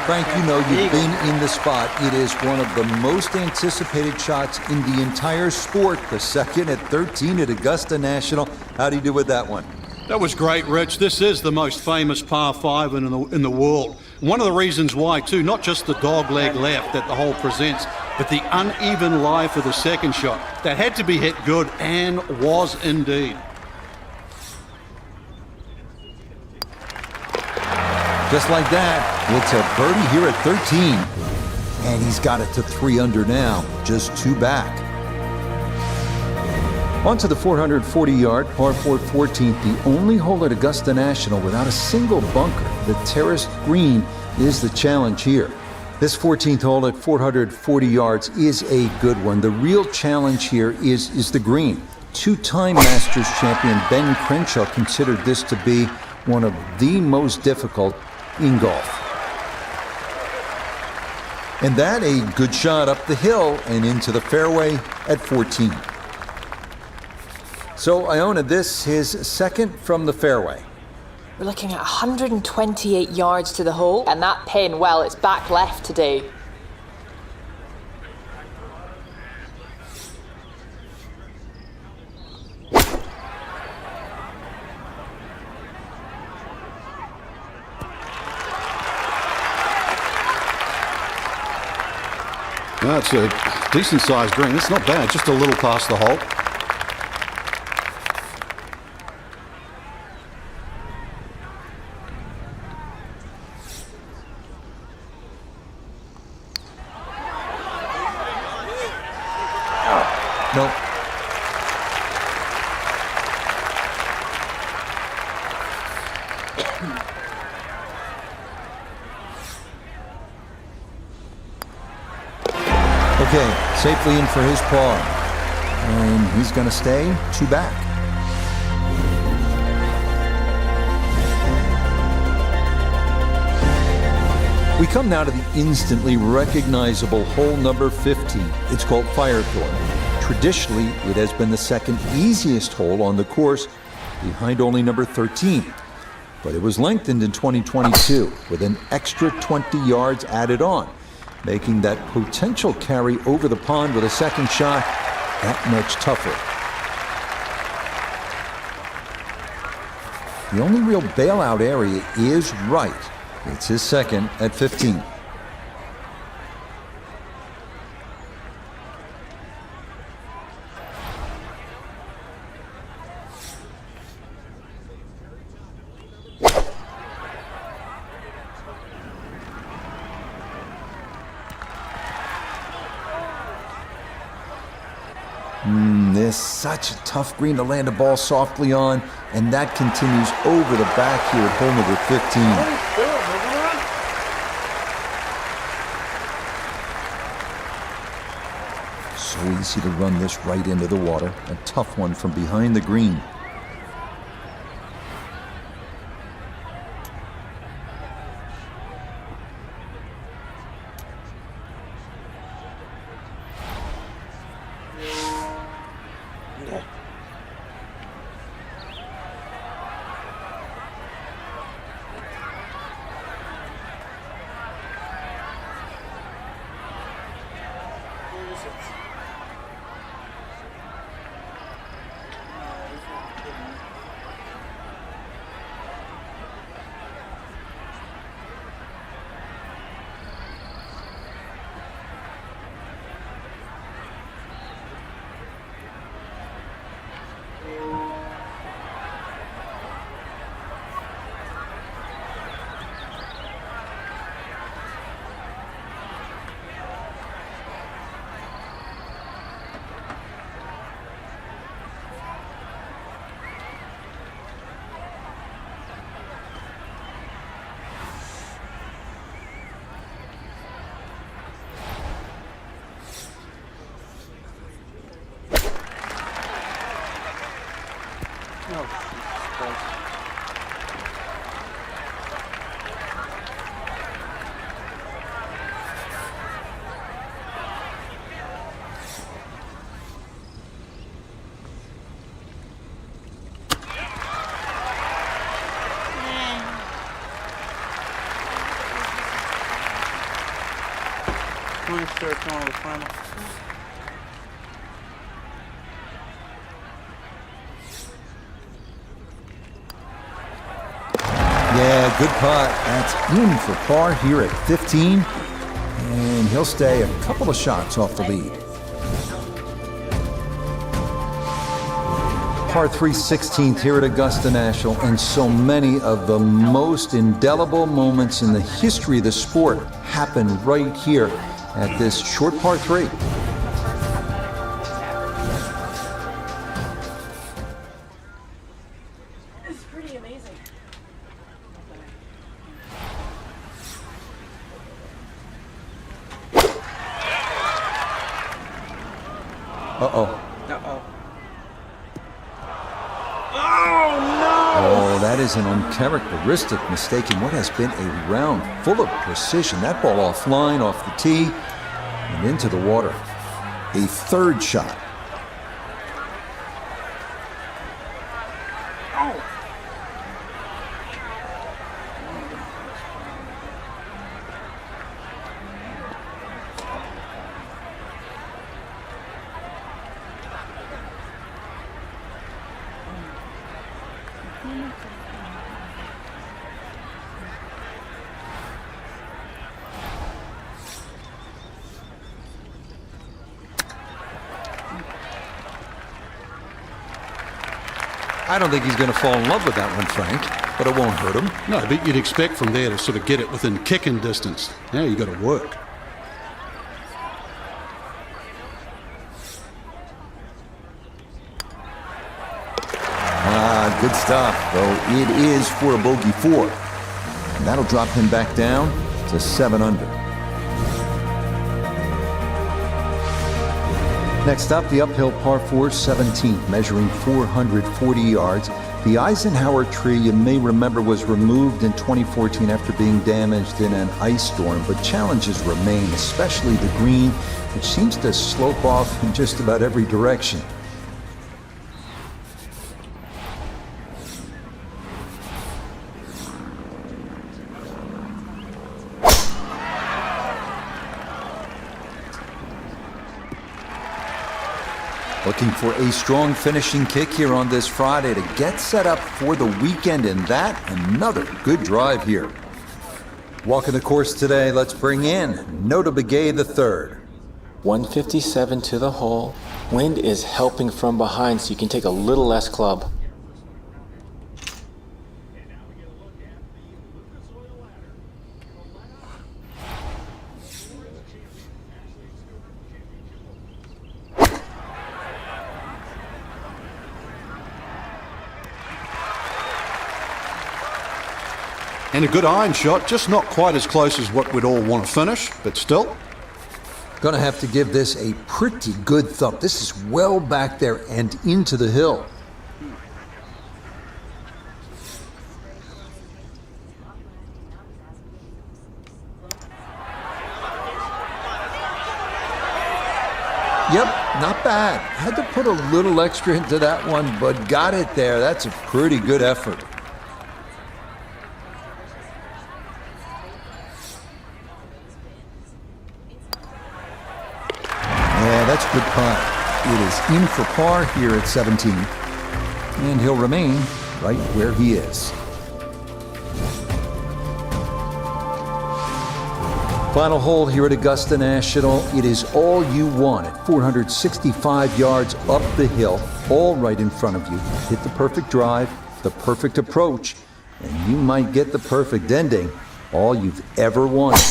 Frank, you know you've been in the spot. It is one of the most anticipated shots in the entire sport. The second at 13 at Augusta National. How do you do with that one? That was great, Rich. This is the most famous par 5 in the world. One of the reasons why, too, not just the dog leg left that the hole presents, but the uneven lie for the second shot. That had to be hit good, and was indeed. Just like that, it's a birdie here at 13. And he's got it to 3 under now, just 2 back. On to the 440-yard par 4 14th, the only hole at Augusta National without a single bunker. The terraced green is the challenge here. This 14th hole at 440 yards is a good one. The real challenge here is the green. Two-time Masters champion Ben Crenshaw considered this to be one of the most difficult in golf. And that a good shot up the hill and into the fairway at 14. So Iona, this his second from the fairway. We're looking at 128 yards to the hole, and that pin, well, it's back left today. That's a decent-sized green. It's not bad, just a little past the hole. Nope. Okay, safely in for his par. And he's going to stay 2 back. We come now to the instantly recognizable hole number 15. It's called Firethorn. Traditionally, it has been the second easiest hole on the course, behind only number 13. But it was lengthened in 2022 with an extra 20 yards added on, making that potential carry over the pond with a second shot that much tougher. The only real bailout area is right. It's his second at 15. This is such a tough green to land a ball softly on, and that continues over the back here at hole number 15. So easy to run this right into the water. A tough one from behind the green. Jesus Christ. Going to the final. Yeah, good putt. That's in for par here at 15. And he'll stay a couple of shots off the lead. Par 3 16th here at Augusta National, and so many of the most indelible moments in the history of the sport happen right here at this short par 3. It's pretty amazing. Uh-oh. Uh-oh. Oh, that is an uncharacteristic mistake in what has been a round full of precision. That ball offline, off the tee, and into the water. A third shot. I don't think he's going to fall in love with that one, Frank, but it won't hurt him. No, but you'd expect from there to sort of get it within kicking distance. Now you got to work. Good stuff, though it is for a bogey 4. And that'll drop him back down to 7 under. Next up, the uphill par 4 17th, measuring 440 yards. The Eisenhower tree, you may remember, was removed in 2014 after being damaged in an ice storm, but challenges remain, especially the green, which seems to slope off in just about every direction. Looking for a strong finishing kick here on this Friday to get set up for the weekend, and that another good drive here. Walking the course today, let's bring in Nota Begay III. 157 to the hole. Wind is helping from behind, so you can take a little less club. And a good iron shot, just not quite as close as what we'd all want to finish, but still. Gonna have to give this a pretty good thump. This is well back there and into the hill. Yep, not bad. Had to put a little extra into that one, but got it there. That's a pretty good effort. Yeah, that's a good putt. It is in for par here at 17. And he'll remain right where he is. Final hole here at Augusta National. It is all you want at 465 yards up the hill, all right in front of you. Hit the perfect drive, the perfect approach, and you might get the perfect ending, all you've ever wanted.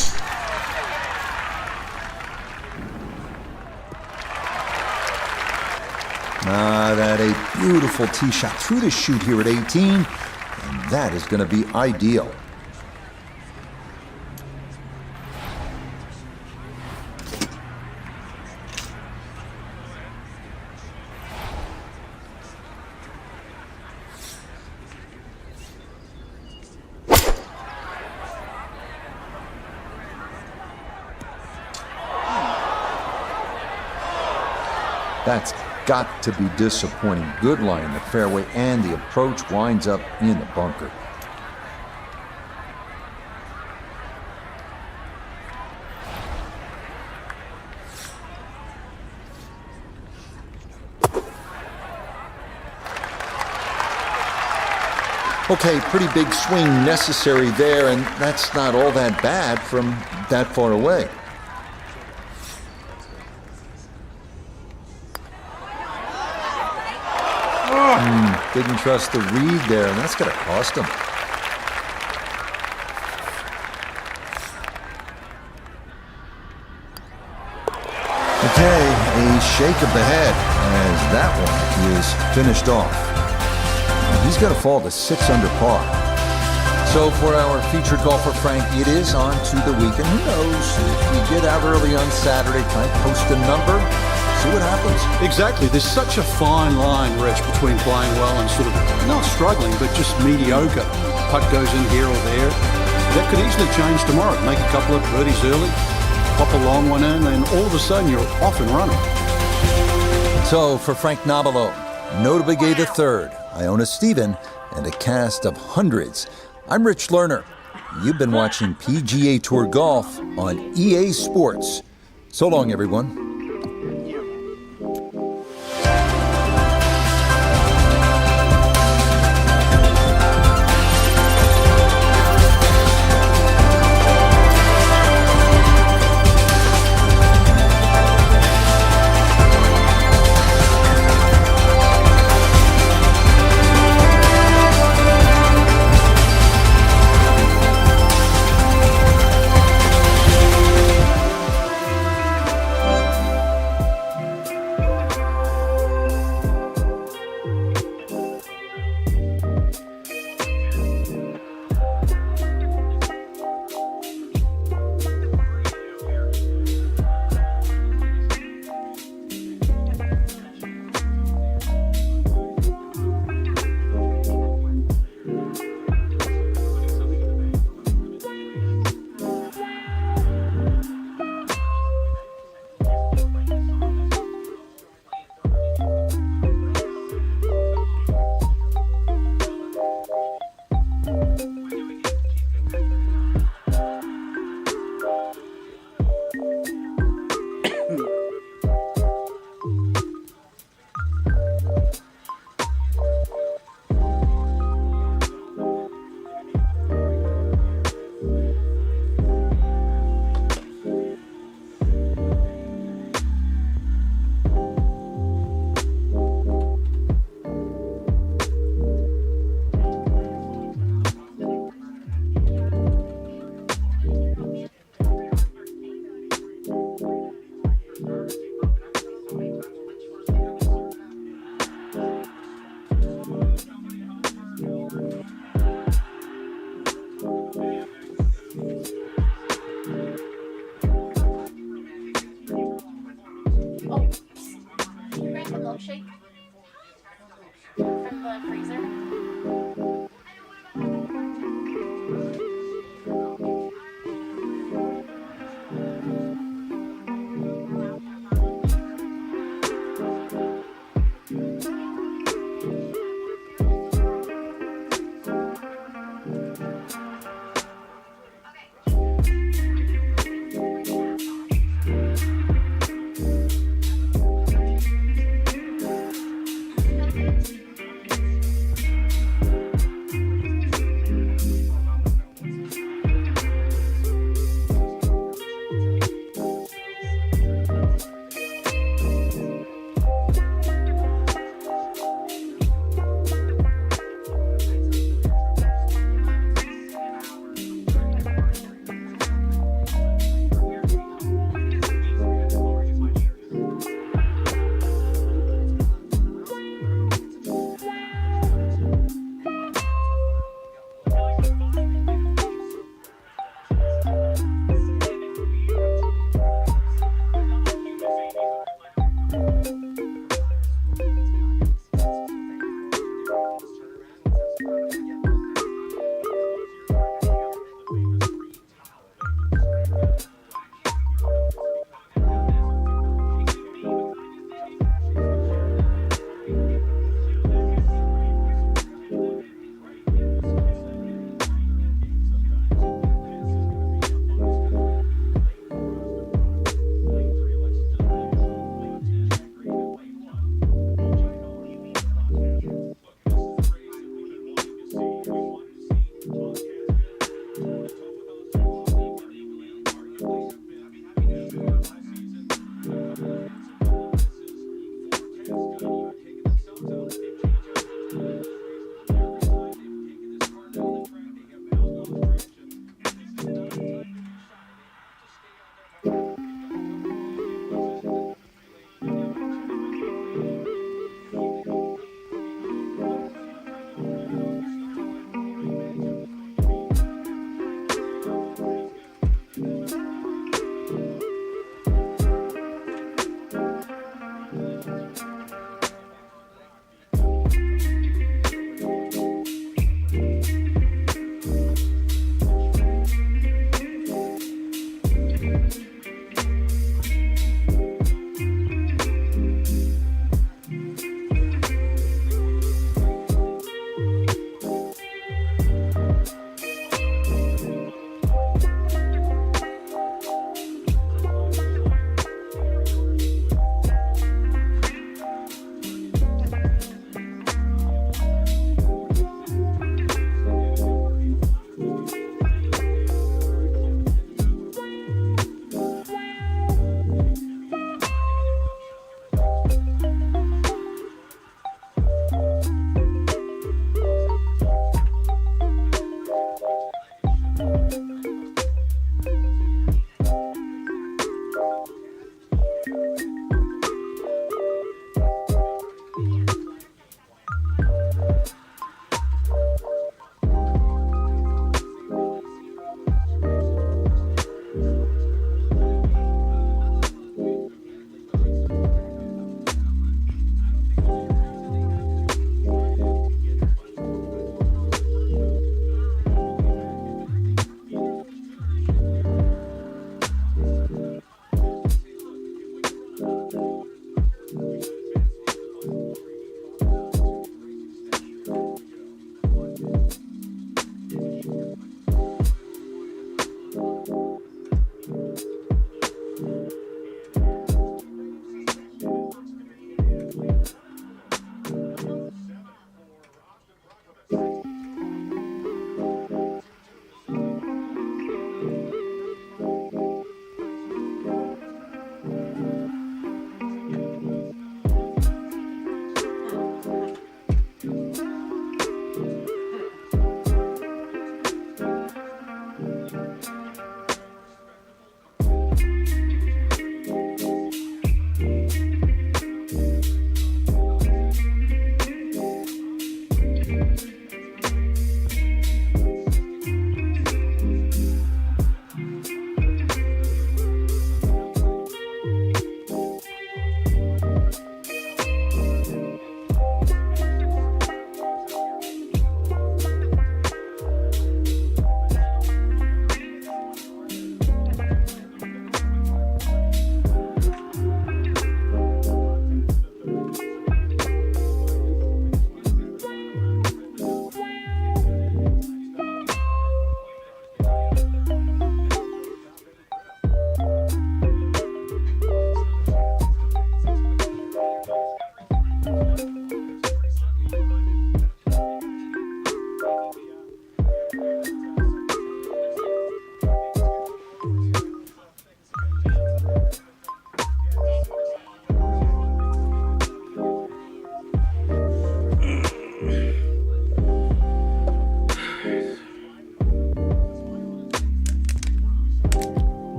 That a beautiful tee shot through the chute here at 18, and that is going to be ideal. That's got to be disappointing. Good lie in the fairway, and the approach winds up in the bunker. Okay, pretty big swing necessary there, and that's not all that bad from that far away. Didn't trust the read there, and that's going to cost him. Okay, a shake of the head as that one is finished off. He's going to fall to 6 under par. So for our featured golfer, Frank, it is on to the weekend. Who knows? If you get out early on Saturday, try and post a number, see what happens. Exactly. There's such a fine line, Rich, between playing well and sort of not struggling, but just mediocre. Putt goes in here or there. That could easily change tomorrow. Make a couple of birdies early, pop a long one in, and all of a sudden you're off and running. So for Frank Nobilo, notably gay the third, Iona Stephen, and a cast of hundreds, I'm Rich Lerner. You've been watching PGA Tour Golf on EA Sports. So long, everyone. Milkshake from the freezer.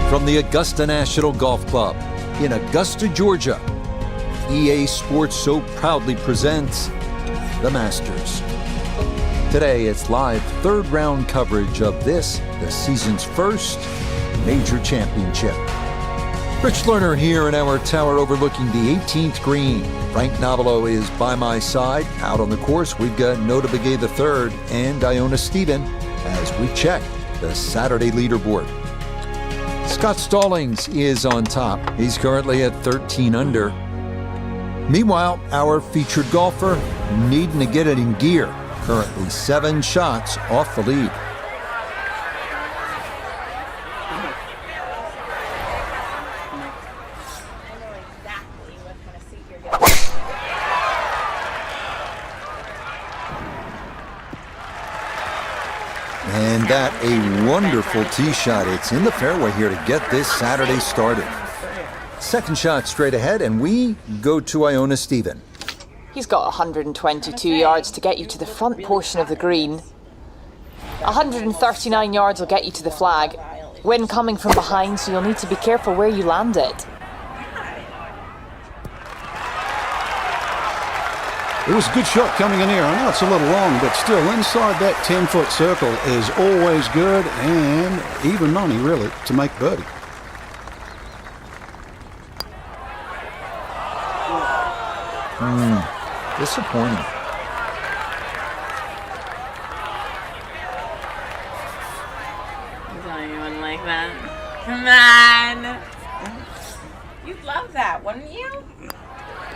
From the Augusta National Golf Club in Augusta, Georgia, EA Sports so proudly presents the Masters. Today, it's live third round coverage of this, the season's first major championship. Rich Lerner here in our tower overlooking the 18th green. Frank Nobilo is by my side. Out on the course, we've got Nota Begay III and Iona Stephen as we check the Saturday leaderboard. Scott Stallings is on top. He's currently at 13 under. Meanwhile, our featured golfer needing to get it in gear. Currently 7 shots off the lead. And that a wonderful tee shot. It's in the fairway here to get this Saturday started. Second shot straight ahead, and we go to Iona Stephen. He's got 122 yards to get you to the front portion of the green. 139 yards will get you to the flag. Wind coming from behind, so you'll need to be careful where you land it. It was a good shot coming in here. I know it's a little long, but still inside that 10-foot circle is always good, and even money, really, to make birdie. Disappointing. Don't even like that. Come on. You'd love that, wouldn't you?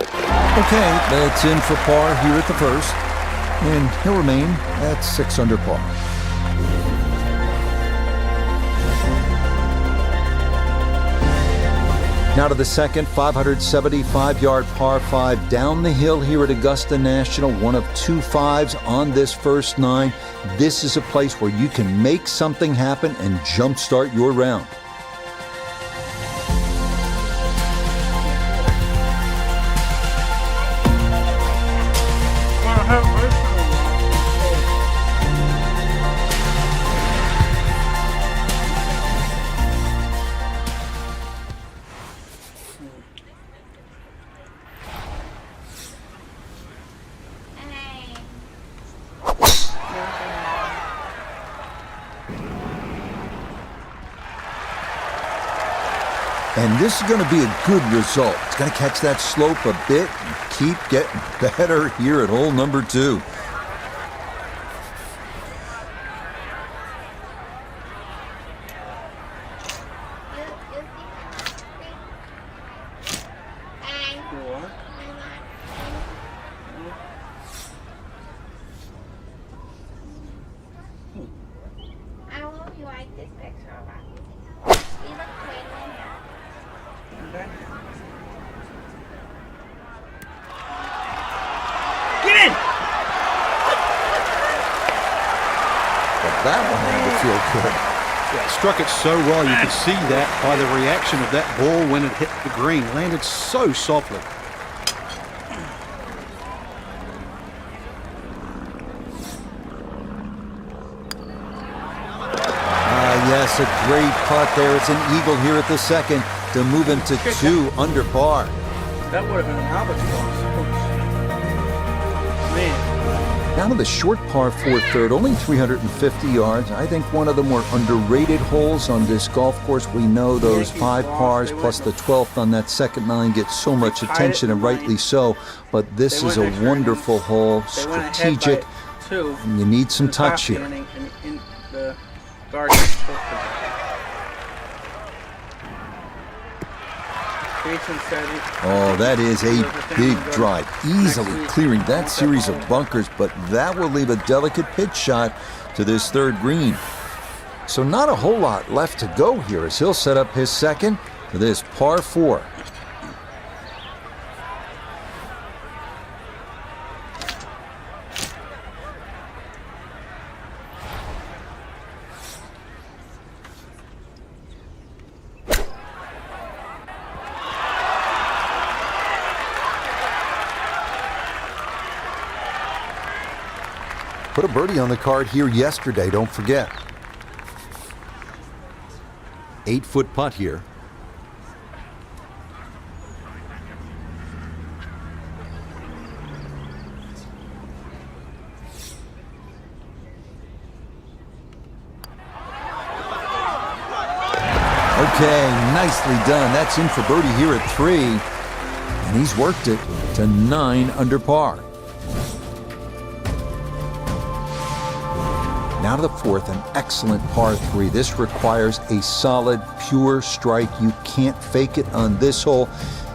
Okay, that's in for par here at the first, and he'll remain at 6 under par. Now to the second 575-yard par 5 down the hill here at Augusta National, one of 2 5s on this first 9. This is a place where you can make something happen and jumpstart your round. And this is going to be a good result. It's going to catch that slope a bit and keep getting better here at hole number 2. I hope you like this picture of us. We look great in here. Okay. Get in! But that one had to feel good. Yeah, struck it so well. You could see that by the reaction of that ball when it hit the green. Landed so softly. Yes, a great putt there. It's an eagle here at the second to move him to 2 under par. That would have been an albatross. Man. Down to the short par 4 third, only 350 yards. I think one of the more underrated holes on this golf course. We know those 5 pars plus the 12th on that second 9 get so much attention, and rightly so. But this is a wonderful hole, strategic, and you need some touch here. In the garden. Oh, that is a big drive, easily clearing that series of bunkers, but that will leave a delicate pitch shot to this third green. So not a whole lot left to go here as he'll set up his second for this par 4. Put a birdie on the card here yesterday, don't forget. 8-foot putt here. Okay, nicely done. That's in for birdie here at 3. And he's worked it to 9 under par. Now to the 4th, an excellent par 3. This requires a solid, pure strike. You can't fake it on this hole,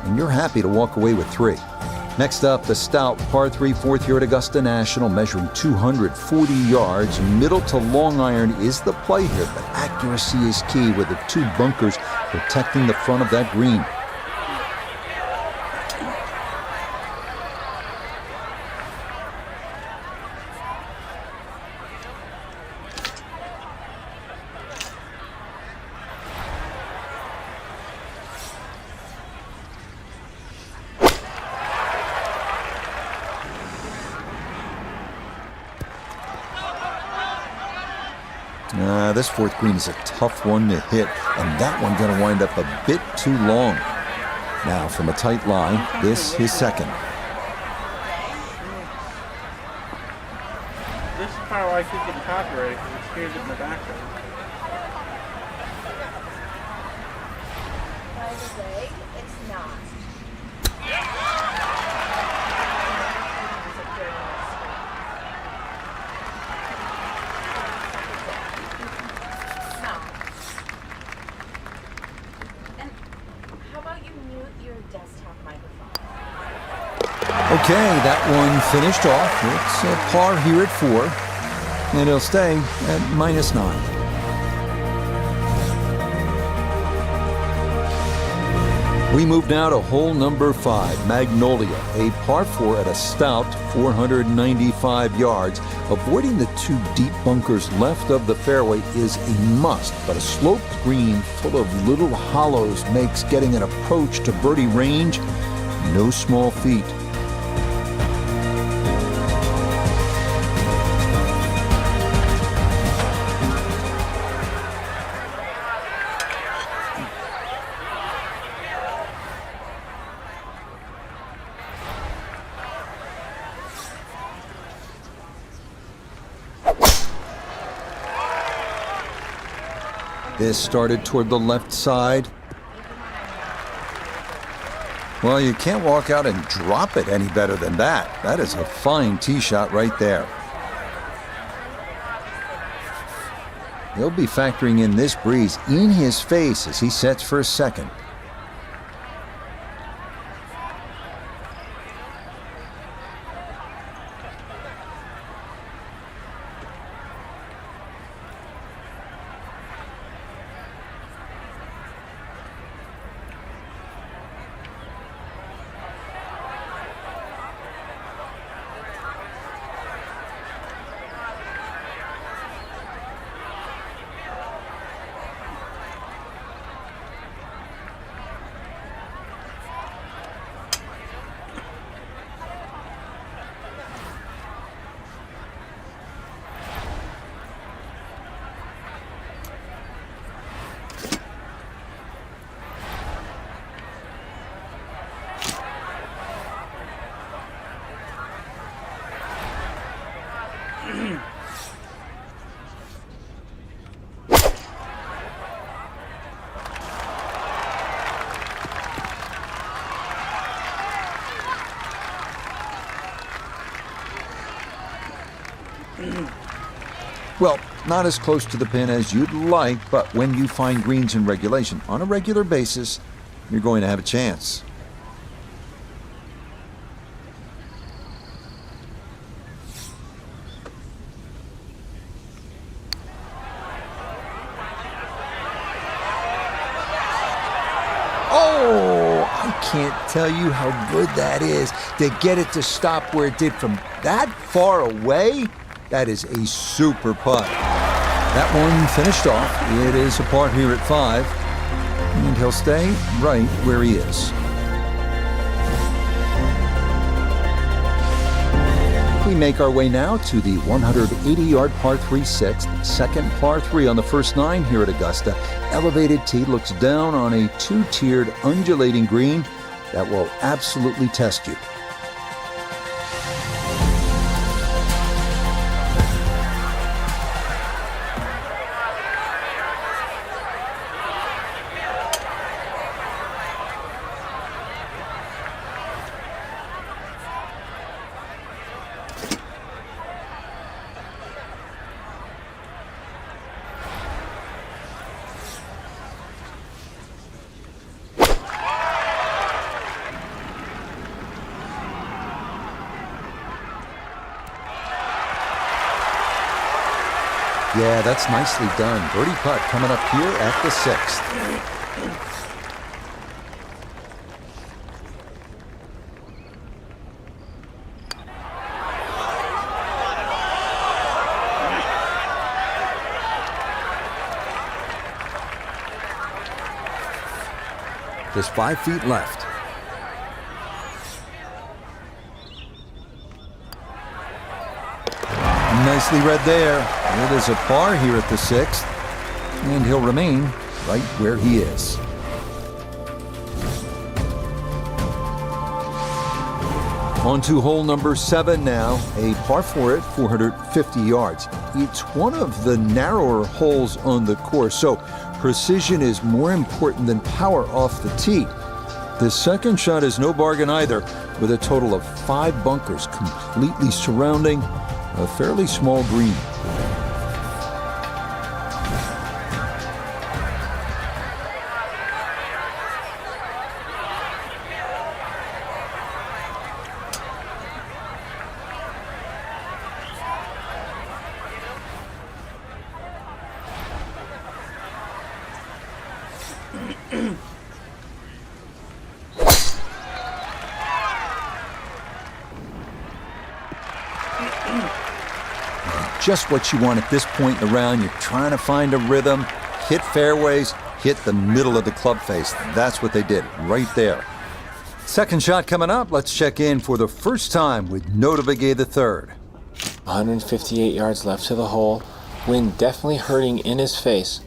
and you're happy to walk away with 3. Next up, the stout par 3 4th here at Augusta National, measuring 240 yards. Middle to long iron is the play here, but accuracy is key with the 2 bunkers protecting the front of that green. This 4th green is a tough one to hit, and that one going to wind up a bit too long. Now from a tight line, this his second. This is probably why I keep getting copyrighted, because it's here in the background. By the way, it's not. Okay, that one finished off. It's a par here at 4, and it'll stay at -9. We move now to hole number 5, Magnolia, a par 4 at a stout 495 yards. Avoiding the 2 deep bunkers left of the fairway is a must, but a sloped green full of little hollows makes getting an approach to birdie range no small feat. This started toward the left side. Well, you can't walk out and drop it any better than that. That is a fine tee shot right there. He'll be factoring in this breeze in his face as he sets for a second. Well, not as close to the pin as you'd like, but when you find greens in regulation on a regular basis, you're going to have a chance. Oh, I can't tell you how good that is to get it to stop where it did from that far away. That is a super putt. That one finished off. It is a par here at 5, and he'll stay right where he is. We make our way now to the 180-yard par 3 sixth, second par 3 on the first 9 here at Augusta. Elevated tee looks down on a 2-tiered undulating green that will absolutely test you. Yeah, that's nicely done. Birdie putt coming up here at the 6th. Just 5 feet left. Nicely read there. It is a par here at the 6th, and he'll remain right where he is. On to hole number 7 now, a par 4 at 450 yards. It's one of the narrower holes on the course, so precision is more important than power off the tee. The second shot is no bargain either, with a total of 5 bunkers completely surrounding a fairly small green. Just what you want at this point in the round. You're trying to find a rhythm, hit fairways, hit the middle of the club face. That's what they did right there. Second shot coming up. Let's check in for the first time with Nota Begay III. 158 yards left to the hole. Wind definitely hurting in his face.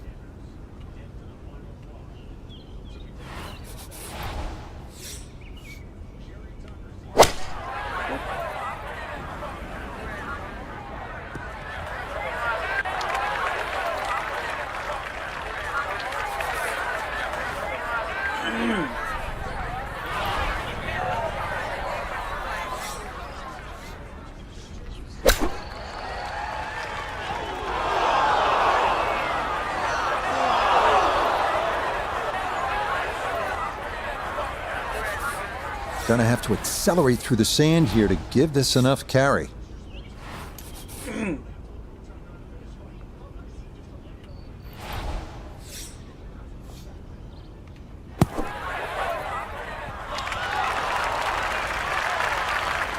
Gonna have to accelerate through the sand here to give this enough carry.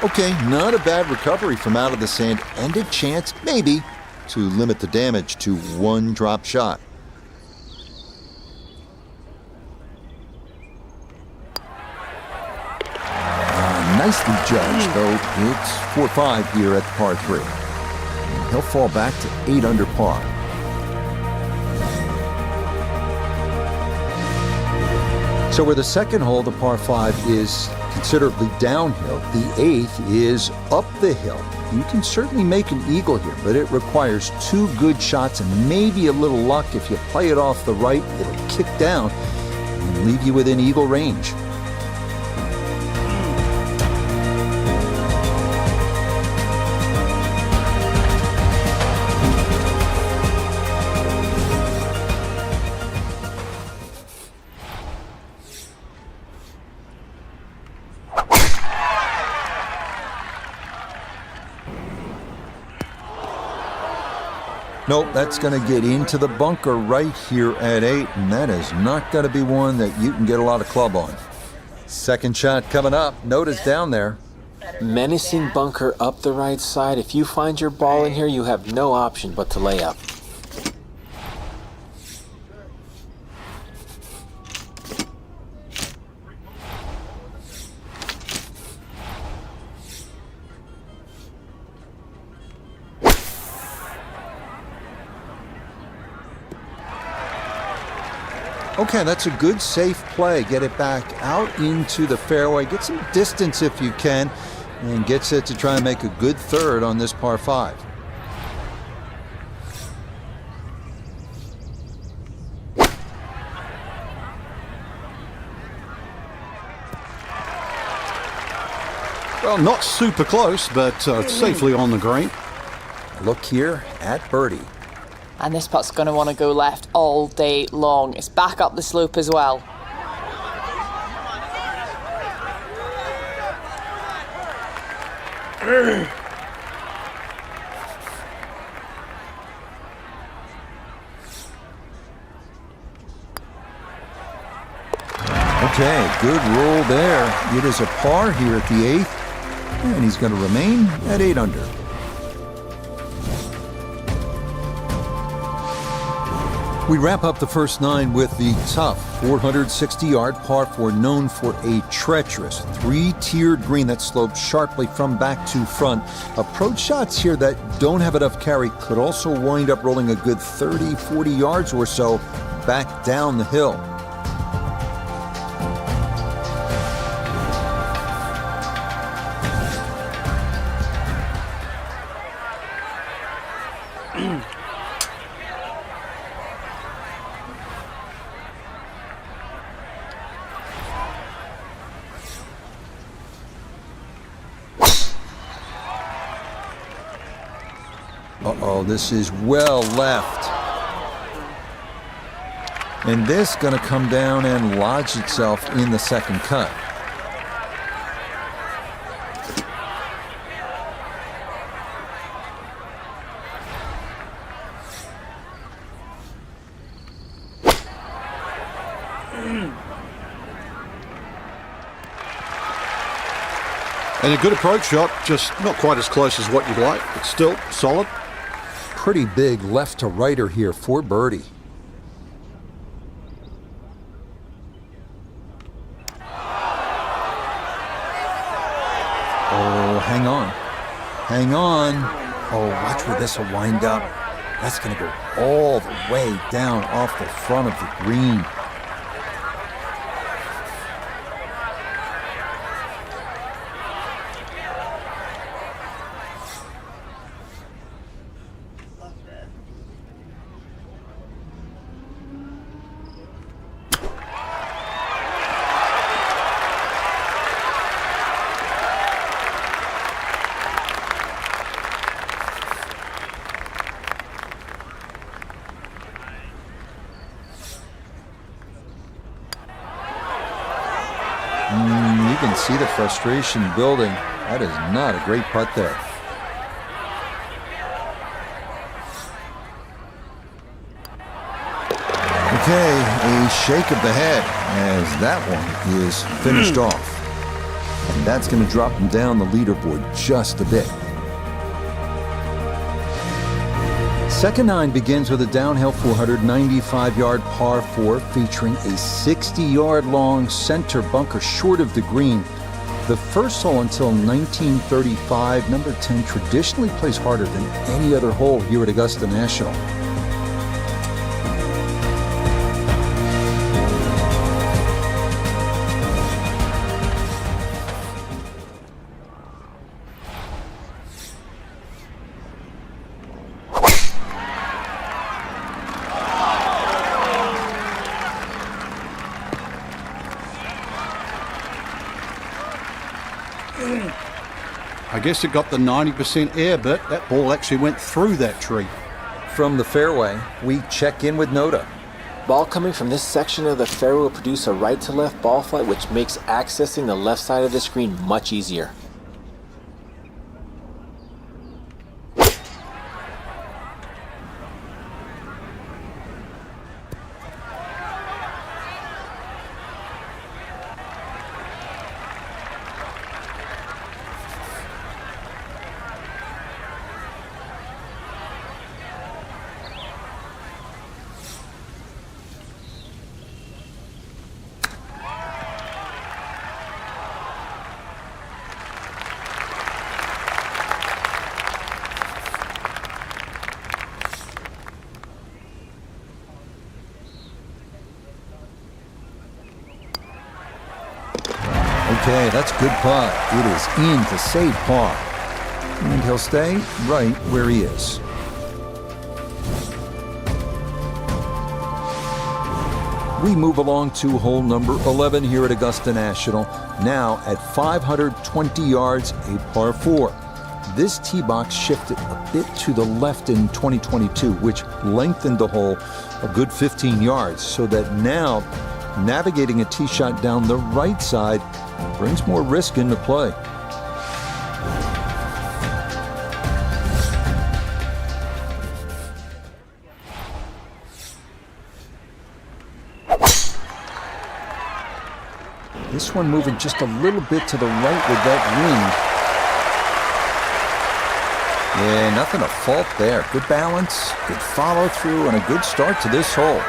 Okay, not a bad recovery from out of the sand, and a chance, maybe, to limit the damage to 1 drop shot. Nicely judged, though. It's 4-5 here at the par 3. And he'll fall back to 8 under par. So where the second hole, the par 5, is considerably downhill, the 8th is up the hill. You can certainly make an eagle here, but it requires 2 good shots and maybe a little luck. If you play it off the right, it'll kick down and leave you within eagle range. Nope, that's going to get into the bunker right here at 8, and that is not going to be one that you can get a lot of club on. Second shot coming up. Nota's down there. Menacing bunker up the right side. If you find your ball in here, you have no option but to lay up. Okay, that's a good, safe play. Get it back out into the fairway. Get some distance if you can, and gets it to try and make a good third on this par 5. Well, not super close, but safely on the green. Look here at birdie. And this putt's going to want to go left all day long. It's back up the slope as well. Okay, good roll there. It is a par here at the 8th, and he's going to remain at 8 under. We wrap up the first 9 with the tough 460-yard par 4, known for a treacherous 3-tiered green that slopes sharply from back to front. Approach shots here that don't have enough carry could also wind up rolling a good 30, 40 yards or so back down the hill. Uh-oh, this is well left. And this going to come down and lodge itself in the second cut. And a good approach shot, just not quite as close as what you'd like, but still solid. Pretty big left to righter here for birdie. Oh, hang on. Hang on. Oh, watch where this will wind up. That's going to go all the way down off the front of the green. You can see the frustration building. That is not a great putt there. Okay, a shake of the head as that one is finished off. And that's going to drop him down the leaderboard just a bit. Second 9 begins with a downhill 495-yard par 4 featuring a 60-yard long center bunker short of the green. The first hole until 1935, number 10 traditionally plays harder than any other hole here at Augusta National. I guess it got the 90% air, but that ball actually went through that tree. From the fairway, we check in with Nota. Ball coming from this section of the fairway will produce a right to left ball flight, which makes accessing the left side of the screen much easier. Okay, that's good putt. It is in to save par. And he'll stay right where he is. We move along to hole number 11 here at Augusta National, now at 520 yards, a par 4. This tee box shifted a bit to the left in 2022, which lengthened the hole a good 15 yards, so that now navigating a tee shot down the right side brings more risk into play. This one moving just a little bit to the right with that wind. Yeah, nothing to fault there. Good balance, good follow through, and a good start to this hole.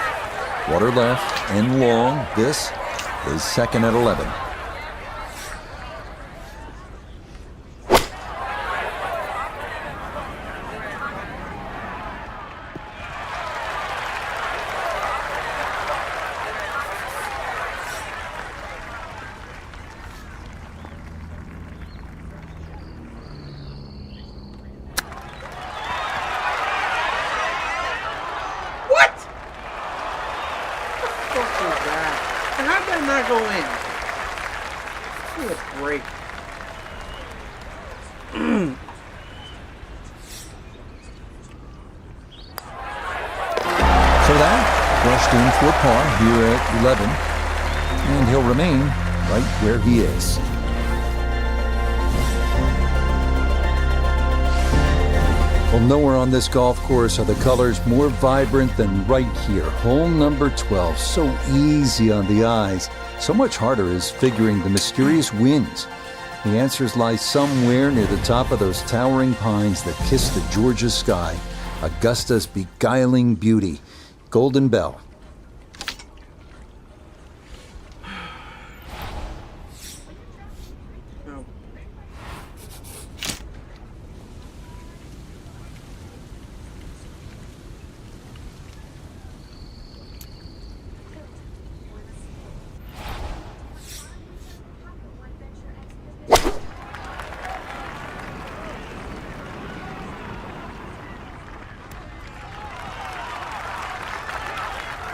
Water left and long. This is second at 11. How did that not go in? What a break. So that brushed in for a par here at 11, and he'll remain right where he is. Well, nowhere on this golf course are the colors more vibrant than right here. Hole number 12, so easy on the eyes. So much harder is figuring the mysterious winds. The answers lie somewhere near the top of those towering pines that kiss the Georgia sky. Augusta's beguiling beauty. Golden Bell.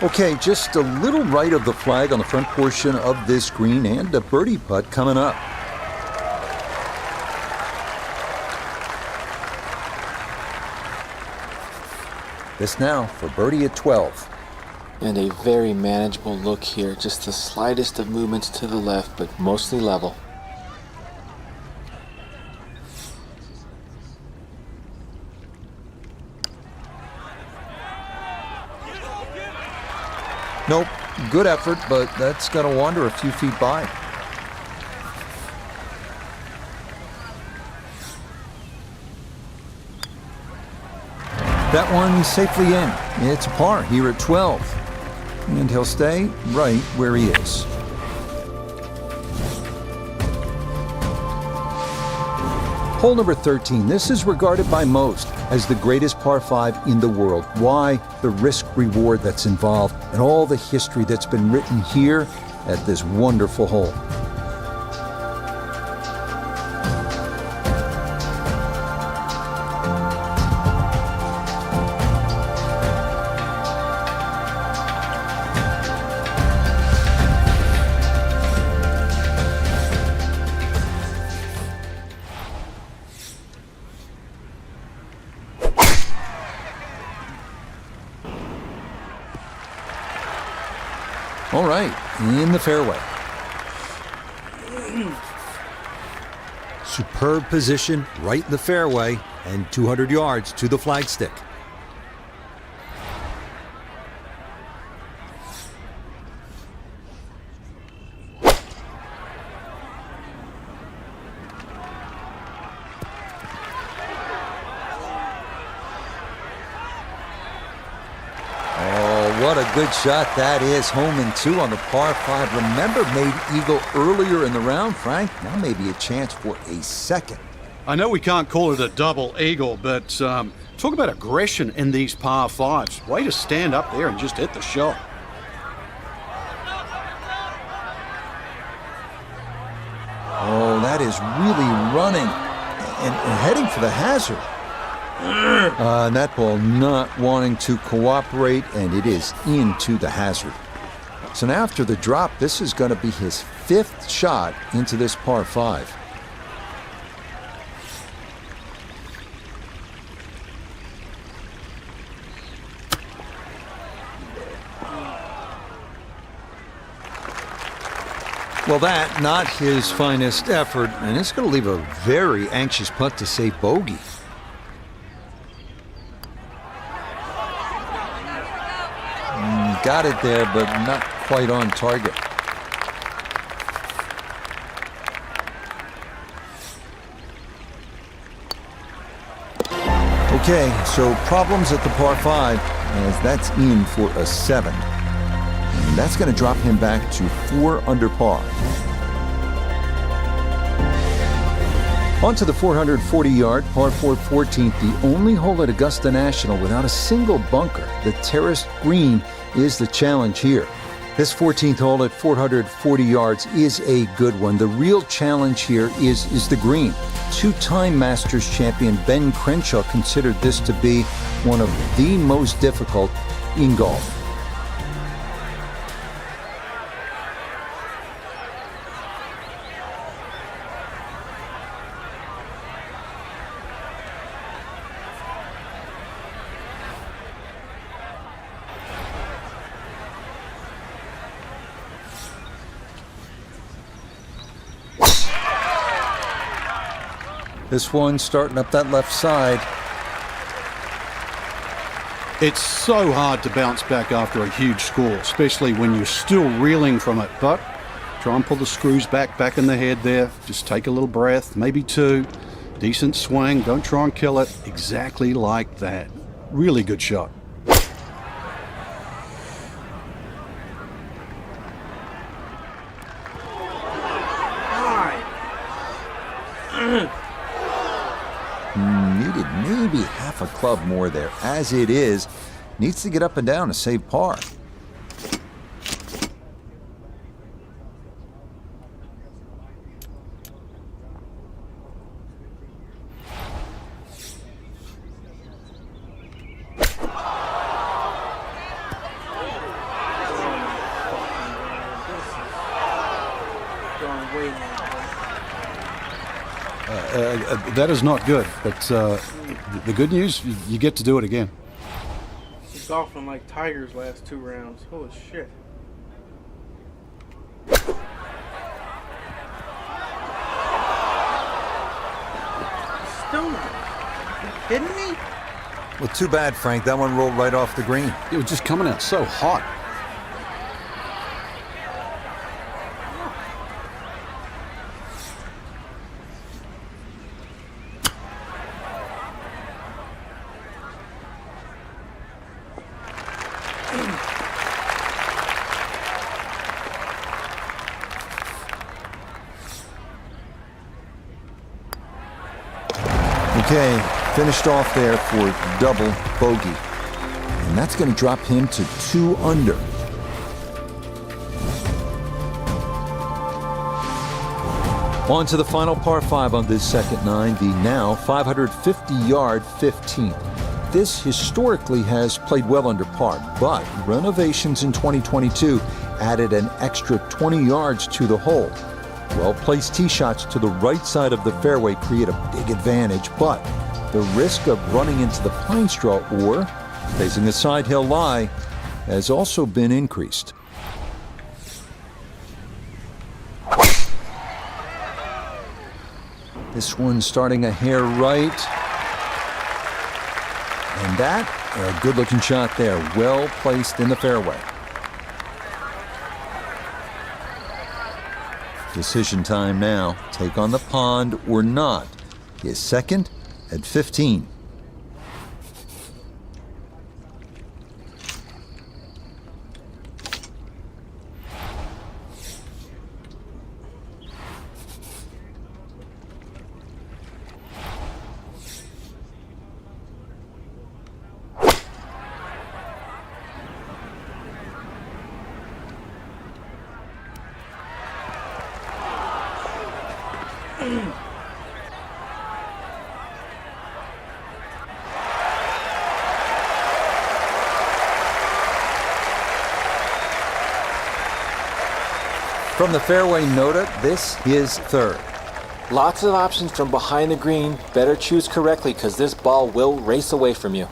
Okay, just a little right of the flag on the front portion of this green, and a birdie putt coming up. This now for birdie at 12. And a very manageable look here. Just the slightest of movements to the left, but mostly level. Nope, good effort, but that's going to wander a few feet by. That one safely in. It's a par here at 12. And he'll stay right where he is. Hole number 13. This is regarded by most as the greatest par 5 in the world. Why? The risk-reward that's involved and all the history that's been written here at this wonderful hole. All right, in the fairway. Superb position, right in the fairway, and 200 yards to the flagstick. What a good shot that is. Home and 2 on the par 5. Remember, made eagle earlier in the round, Frank. Now maybe a chance for a second. I know we can't call it a double eagle, but talk about aggression in these par 5s. Way to stand up there and just hit the shot. Oh, that is really running and heading for the hazard. And that ball not wanting to cooperate, and it is into the hazard. So now after the drop, this is going to be his 5th shot into this par 5. Well, that, not his finest effort, and it's going to leave a very anxious putt to save bogey. Got it there, but not quite on target. Okay, so problems at the par 5, as that's in for a 7. And that's going to drop him back to 4 under par. On to the 440-yard par 4 14th, the only hole at Augusta National without a single bunker. The terraced green is the challenge here. This 14th hole at 440 yards is a good one. The real challenge here is the green. 2-time Masters champion Ben Crenshaw considered this to be one of the most difficult in golf. This one starting up that left side. It's so hard to bounce back after a huge score, especially when you're still reeling from it. But try and pull the screws back in the head there. Just take a little breath, maybe 2. Decent swing. Don't try and kill it. Exactly like that. Really good shot. Needed maybe half a club more there. As it is, needs to get up and down to save par. That is not good, but the good news, you get to do it again. He's golfing like Tiger's last 2 rounds. Holy shit. Still not. Are you kidding me? Well, too bad, Frank. That one rolled right off the green. It was just coming out so hot. Okay, finished off there for double bogey. And that's going to drop him to 2 under. On to the final par 5 on this second 9, the now 550-yard 15th. This historically has played well under par, but renovations in 2022 added an extra 20 yards to the hole. Well-placed tee shots to the right side of the fairway create a big advantage, but the risk of running into the pine straw or facing a side hill lie has also been increased. This one starting a hair right. And that, a good-looking shot there, well placed in the fairway. Decision time now. Take on the pond or not. His second at 15. From the fairway nota, this is third. Lots of options from behind the green. Better choose correctly because this ball will race away from you.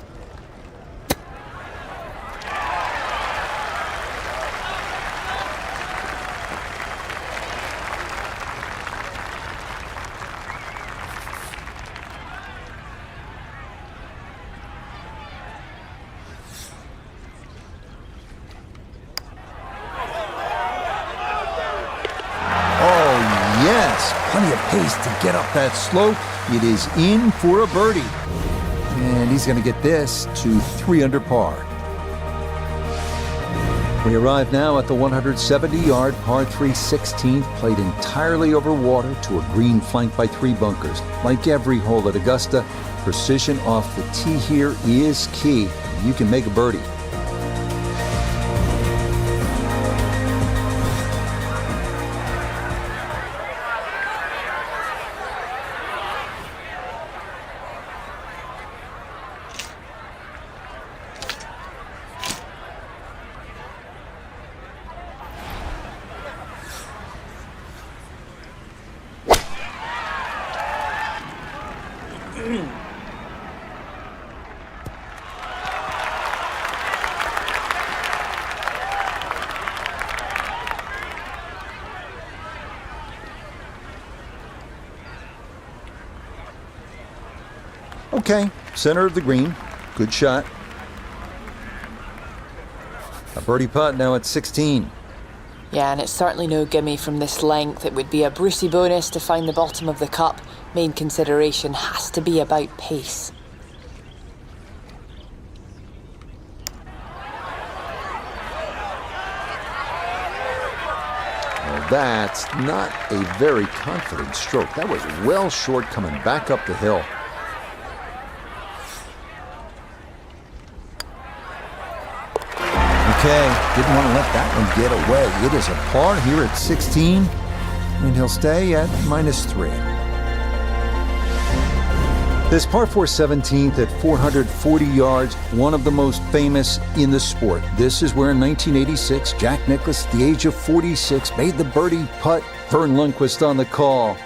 Yes, plenty of pace to get up that slope. It is in for a birdie. And he's going to get this to 3 under par. We arrive now at the 170-yard par 3 16th, played entirely over water to a green flanked by 3 bunkers. Like every hole at Augusta, precision off the tee here is key. You can make a birdie. Okay, center of the green. Good shot. A birdie putt now at 16. Yeah, and it's certainly no gimme from this length. It would be a Brucey bonus to find the bottom of the cup. Main consideration has to be about pace. Well, that's not a very confident stroke. That was well short coming back up the hill. Okay, didn't want to let that one get away. It is a par here at 16, and he'll stay at -3. This par 4 17th at 440 yards, one of the most famous in the sport. This is where in 1986, Jack Nicklaus, at the age of 46, made the birdie putt. Vern Lundquist on the call.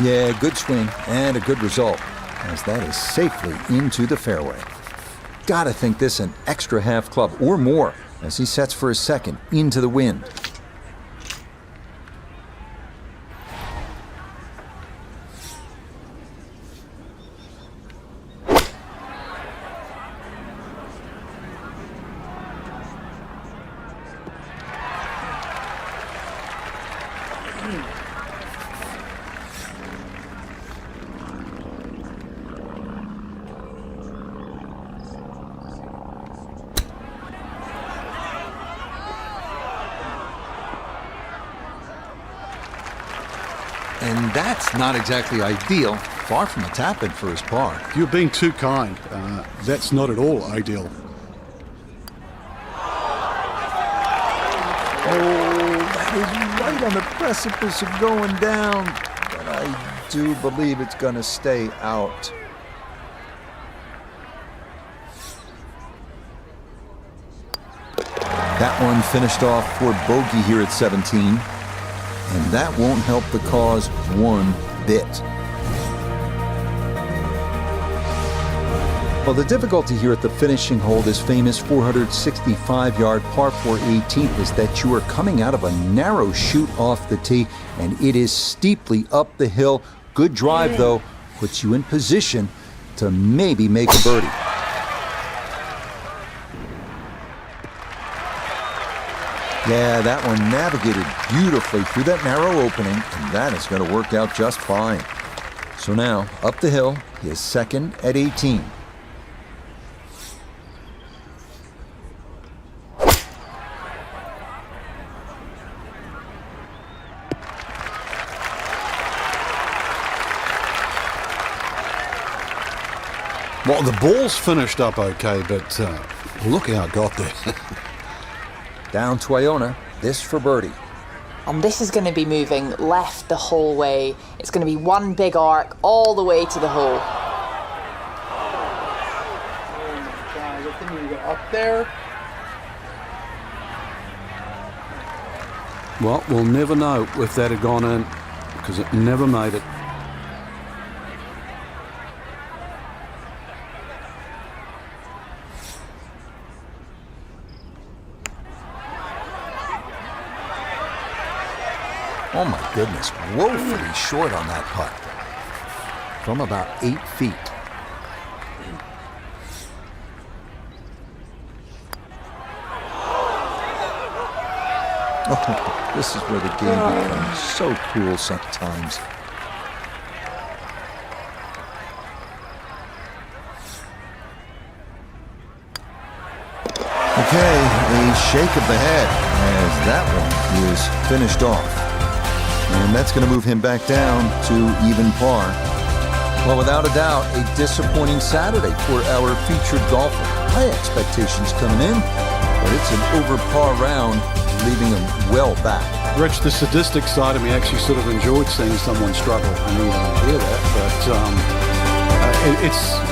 Yeah, good swing and a good result, as that is safely into the fairway. Gotta think this an extra half club or more as he sets for his second into the wind. And that's not exactly ideal. Far from a tap-in for his par. You're being too kind. That's not at all ideal. Oh, that is right on the precipice of going down. But I do believe it's going to stay out. That one finished off for bogey here at 17. And that won't help the cause one bit. Well, the difficulty here at the finishing hole, this famous 465-yard par 4 18th, is that you are coming out of a narrow chute off the tee, and it is steeply up the hill. Good drive, though, puts you in position to maybe make a birdie. Yeah, that one navigated beautifully through that narrow opening, and that is going to work out just fine. So now, up the hill, he is second at 18. Well, the ball's finished up okay, but look how it got there. Down to Iona, this for birdie. And this is going to be moving left the whole way. It's going to be one big arc all the way to the hole. Oh my god, I think you go up there. Well, we'll never know if that had gone in, because it never made it. Oh my goodness, woefully short on that putt. From about 8 feet. Oh, this is where the game becomes so cool sometimes. Okay, a shake of the head as that one is finished off. And that's going to move him back down to even par. Well, without a doubt, a disappointing Saturday for our featured golfer. High expectations coming in, but it's an over par round, leaving him well back. Rich, the sadistic side of me actually sort of enjoyed seeing someone struggle. I mean, I hear that,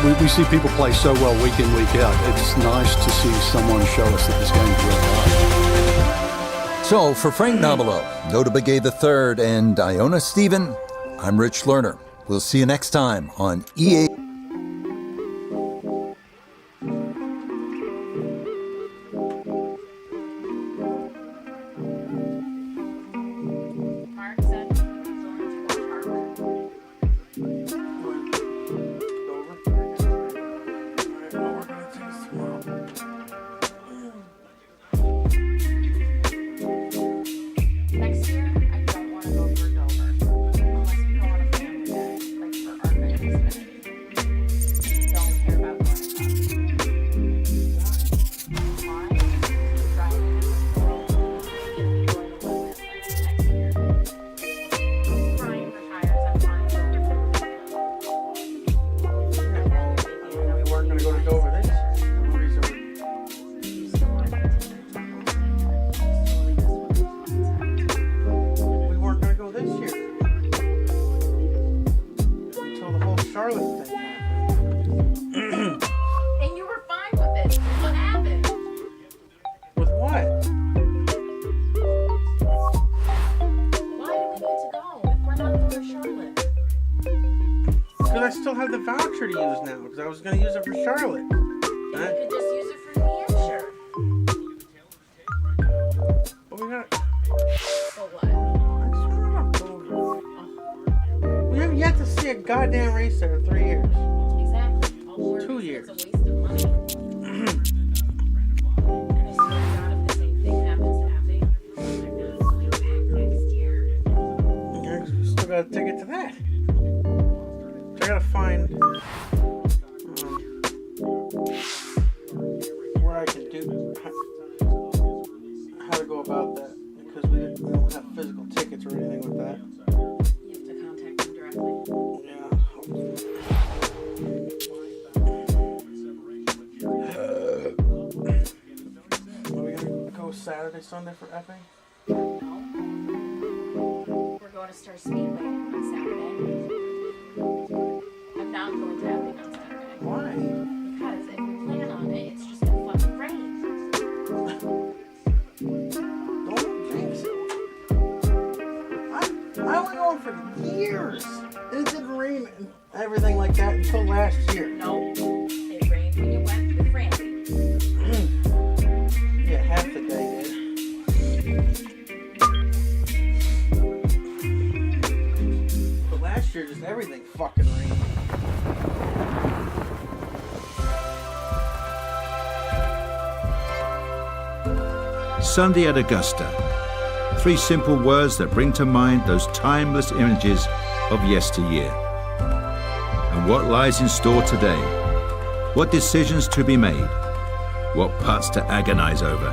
but we see people play so well week in, week out. It's nice to see someone show us that this game's real hard. So, for Frank Nobilo, Nota Begay III, and Iona Stephen, I'm Rich Lerner. We'll see you next time on EA. Mark said he's going to watch Harvard. Next year, I don't want to go for Dover. Unless we go on a family day, like for our family Xfinity. Don't care about going to Why? Keep driving in this world. If we go to West next year. Brian retires, I'm fine. We weren't going to go to Dover this year. The reason You still want to continue to talk about it. we weren't going to go this year. Until the whole Charlotte thing happened. And you were fine with it. What happened? With what? Why do we need to go if we're not going to Charlotte? Because I still have the voucher to use now. Because I was going to use it for Charlotte. You could just use it for New Hampshire. But we got. So what? I just want to Dover. We have yet to see a goddamn race there in 3 years. Exactly. All we're 2 doing years. is a waste of money. And I swear to God, if the same thing happens to Abby, I'm not going back next year. Yeah, 'cause we still got a ticket to that. So I gotta find where I can do how to go about that because we don't have physical tickets or anything with that. You have to contact them directly. Yeah. Are we gonna go Saturday, Sunday for Epping? No. We're going to Star Speedway on Saturday. I'm not going to Epping on Saturday. Why? Because if we plan on it, it's just gonna fucking rain. Don't think so. I went going for years. And it didn't rain and everything like that until last year. No. It rained when you went with Randy. Yeah, half the day did. But last year, just everything fucking rained. Sunday at Augusta. 3 simple words that bring to mind those timeless images of yesteryear. And what lies in store today? What decisions to be made? What putts to agonize over?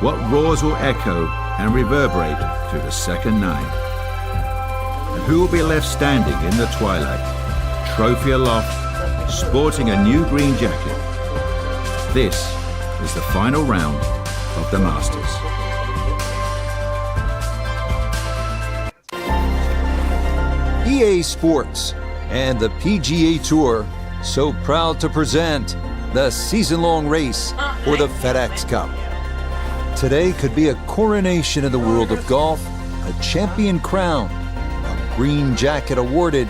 What roars will echo and reverberate through the second 9? And who will be left standing in the twilight, trophy aloft, sporting a new green jacket? This is the final round of the Masters. EA Sports and the PGA Tour so proud to present the season-long race for the FedEx Cup. Today could be a coronation in the world of golf, a champion crowned, a green jacket awarded,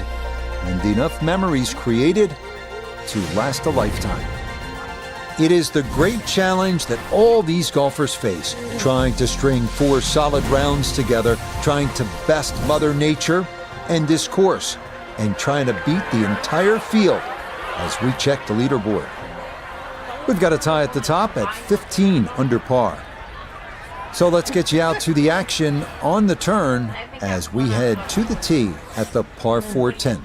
and enough memories created to last a lifetime. It is the great challenge that all these golfers face, trying to string 4 solid rounds together, trying to best Mother Nature and this course, and trying to beat the entire field as we check the leaderboard. We've got a tie at the top at 15 under par. So let's get you out to the action on the turn as we head to the tee at the par 4 10th.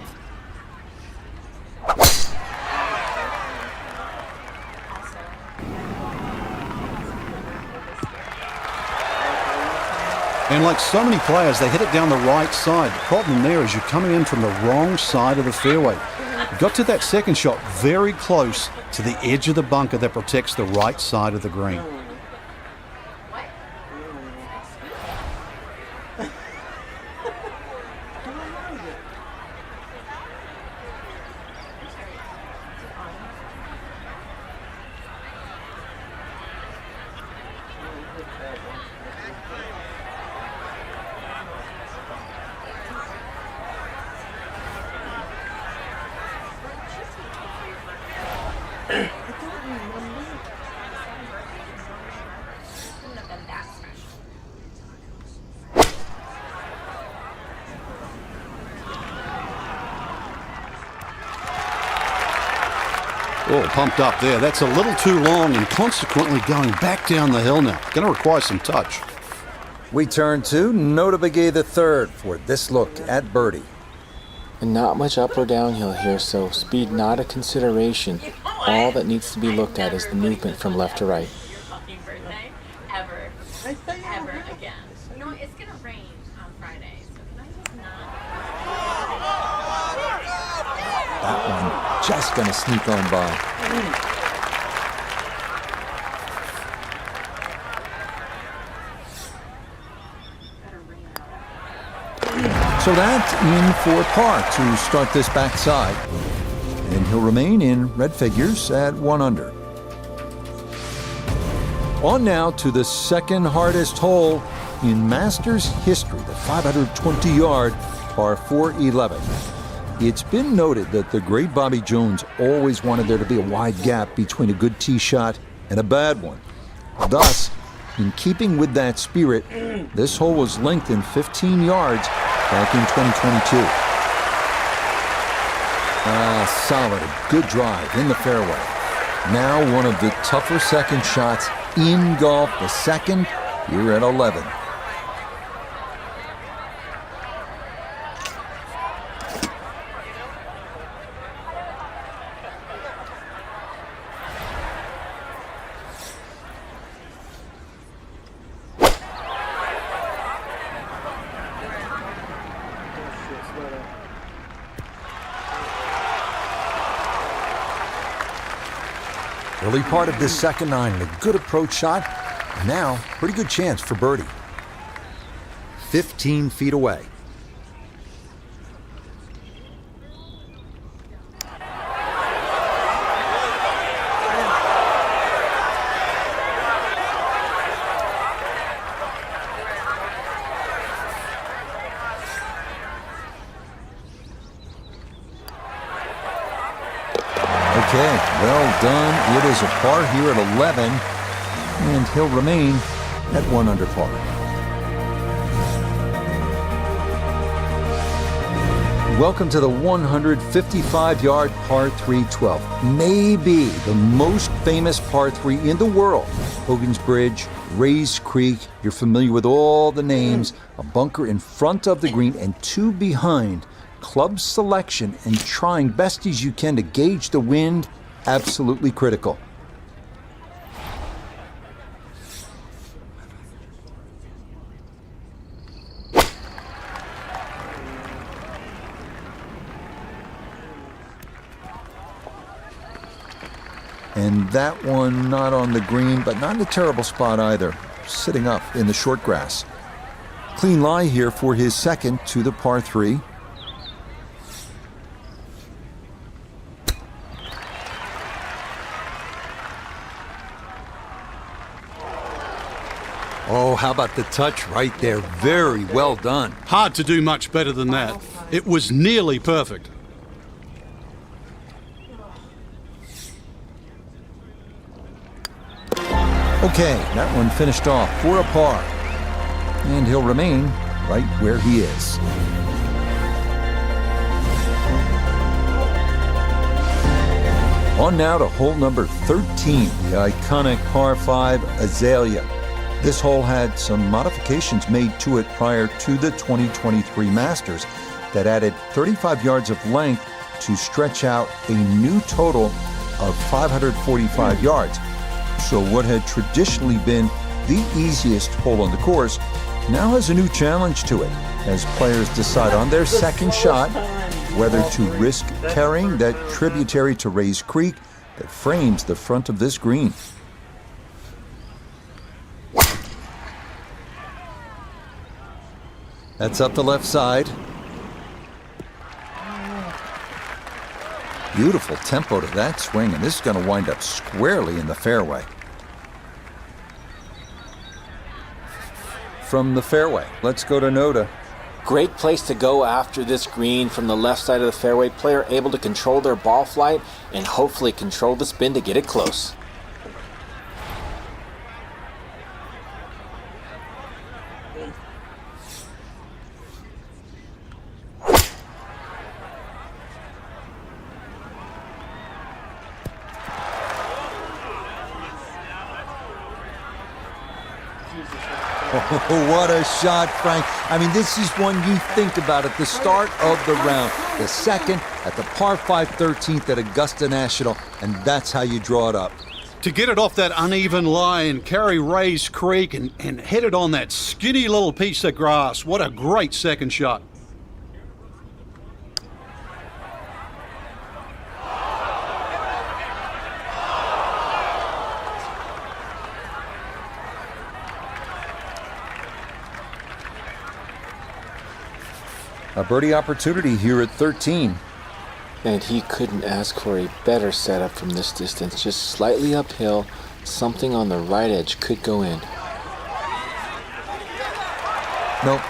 And like so many players, they hit it down the right side. The problem there is you're coming in from the wrong side of the fairway. You got to that second shot very close to the edge of the bunker that protects the right side of the green. Oh, pumped up there. That's a little too long and consequently going back down the hill now. Going to require some touch. We turn to Nota Begay III for this look at birdie. And not much up or downhill here, so speed not a consideration. All that needs to be looked at is the movement from left to right. Your fucking birthday ever again. You know what? It's gonna rain on Friday, so can I just not? That one just gonna sneak on by. So that's in for par to start this backside. And he'll remain in red figures at 1 under. On now to the second hardest hole in Masters history, the 520-yard par 4-11. It's been noted that the great Bobby Jones always wanted there to be a wide gap between a good tee shot and a bad one. Thus, in keeping with that spirit, this hole was lengthened 15 yards back in 2022. Solid, good drive in the fairway. Now one of the tougher second shots in golf, the second here at 11. Early part of this second 9 and a good approach shot. Now, pretty good chance for birdie. 15 feet away. Okay, well done. It is a par here at 11, and he'll remain at 1 under par. Welcome to the 155-yard par 3 12. Maybe the most famous par 3 in the world. Hogan's Bridge, Rays Creek, you're familiar with all the names. A bunker in front of the green and 2 behind. Club selection and trying best as you can to gauge the wind, absolutely critical. And that one not on the green, but not in a terrible spot either, sitting up in the short grass. Clean lie here for his second to the par 3. Oh, how about the touch right there? Very well done. Hard to do much better than that. It was nearly perfect. Okay, that one finished off for a par. And he'll remain right where he is. On now to hole number 13, the iconic par 5 Azalea. This hole had some modifications made to it prior to the 2023 Masters that added 35 yards of length to stretch out a new total of 545 yards. So what had traditionally been the easiest hole on the course now has a new challenge to it as players decide on their second shot whether to risk carrying that tributary to Rays Creek that frames the front of this green. That's up the left side. Beautiful tempo to that swing, and this is going to wind up squarely in the fairway. From the fairway, let's go to Noda. Great place to go after this green from the left side of the fairway. Player able to control their ball flight and hopefully control the spin to get it close. Oh, what a shot, Frank. I mean, this is one you think about at the start of the round. The second at the par 5 13th at Augusta National, and that's how you draw it up. To get it off that uneven lie and carry Rays Creek and hit it on that skinny little piece of grass. What a great second shot. A birdie opportunity here at 13. And he couldn't ask for a better setup from this distance. Just slightly uphill, something on the right edge could go in. Nope.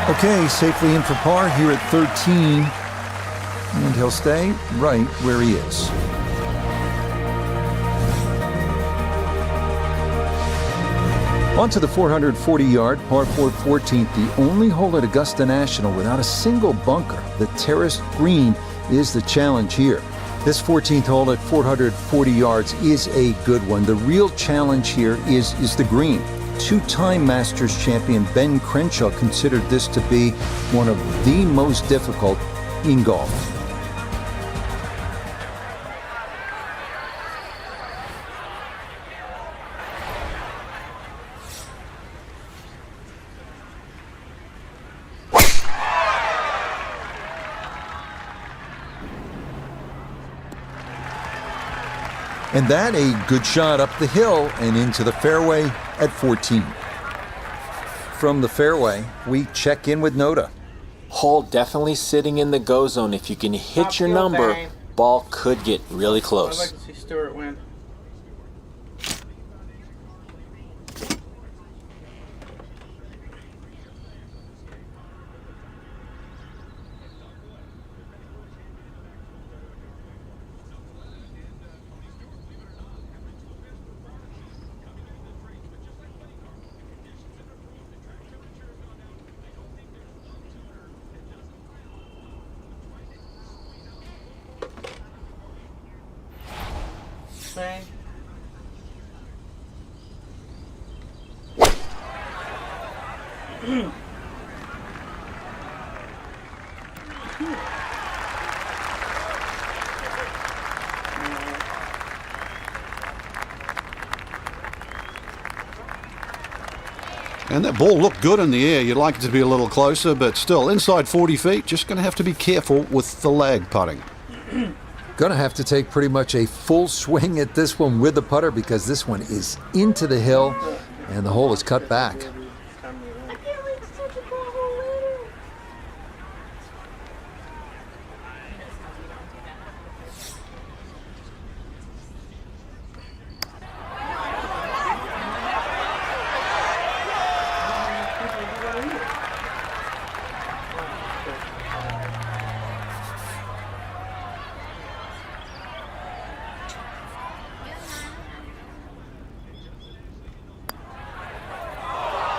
Okay, safely in for par here at 13. And he'll stay right where he is. On to the 440-yard par 4 14th, the only hole at Augusta National without a single bunker. The terraced green is the challenge here. This 14th hole at 440 yards is a good one. The real challenge here is the green. Two-time Masters champion Ben Crenshaw considered this to be one of the most difficult in golf. And that a good shot up the hill and into the fairway at 14. From the fairway, we check in with Noda. Hole definitely sitting in the go zone. If you can hit Top your field, number, bang. ball could get really I'd close. like to see Stewart win. Bang. And that ball looked good in the air. You'd like it to be a little closer, but still, inside 40 feet, just going to have to be careful with the lag putting. Gonna have to take pretty much a full swing at this one with the putter because this one is into the hill and the hole is cut back. I can't wait to touch a ball hole later.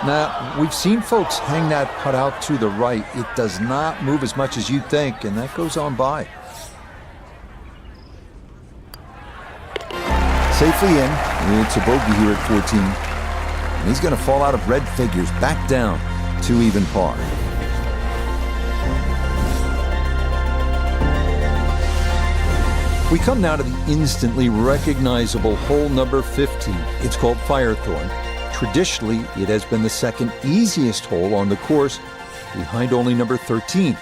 Now, we've seen folks hang that putt out to the right. It does not move as much as you'd think, and that goes on by. Safely in. It's a bogey here at 14. And he's going to fall out of red figures, back down to even par. We come now to the instantly recognizable hole number 15. It's called Firethorn. Traditionally, it has been the second easiest hole on the course, behind only number 13.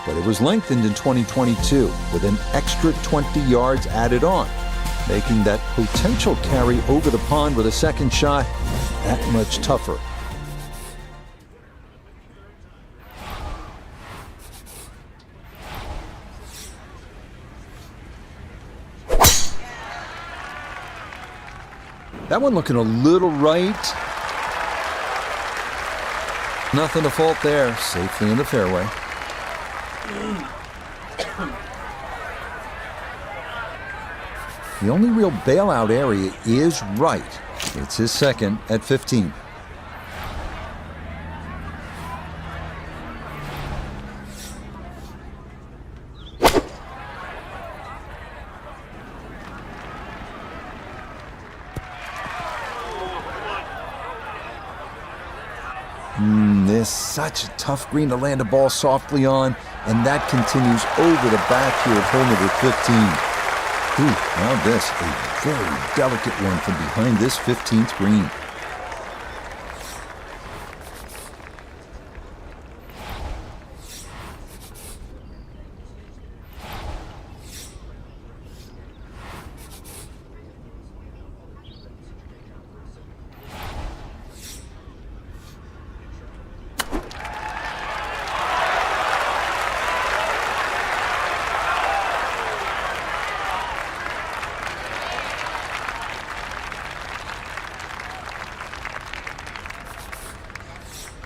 But it was lengthened in 2022 with an extra 20 yards added on, making that potential carry over the pond with a second shot that much tougher. That one looking a little right. Nothing to fault there. Safely in the fairway. The only real bailout area is right. It's his second at 15. This such a tough green to land a ball softly on, and that continues over the back here at hole number 15. Ooh, now this, a very delicate one from behind this 15th green.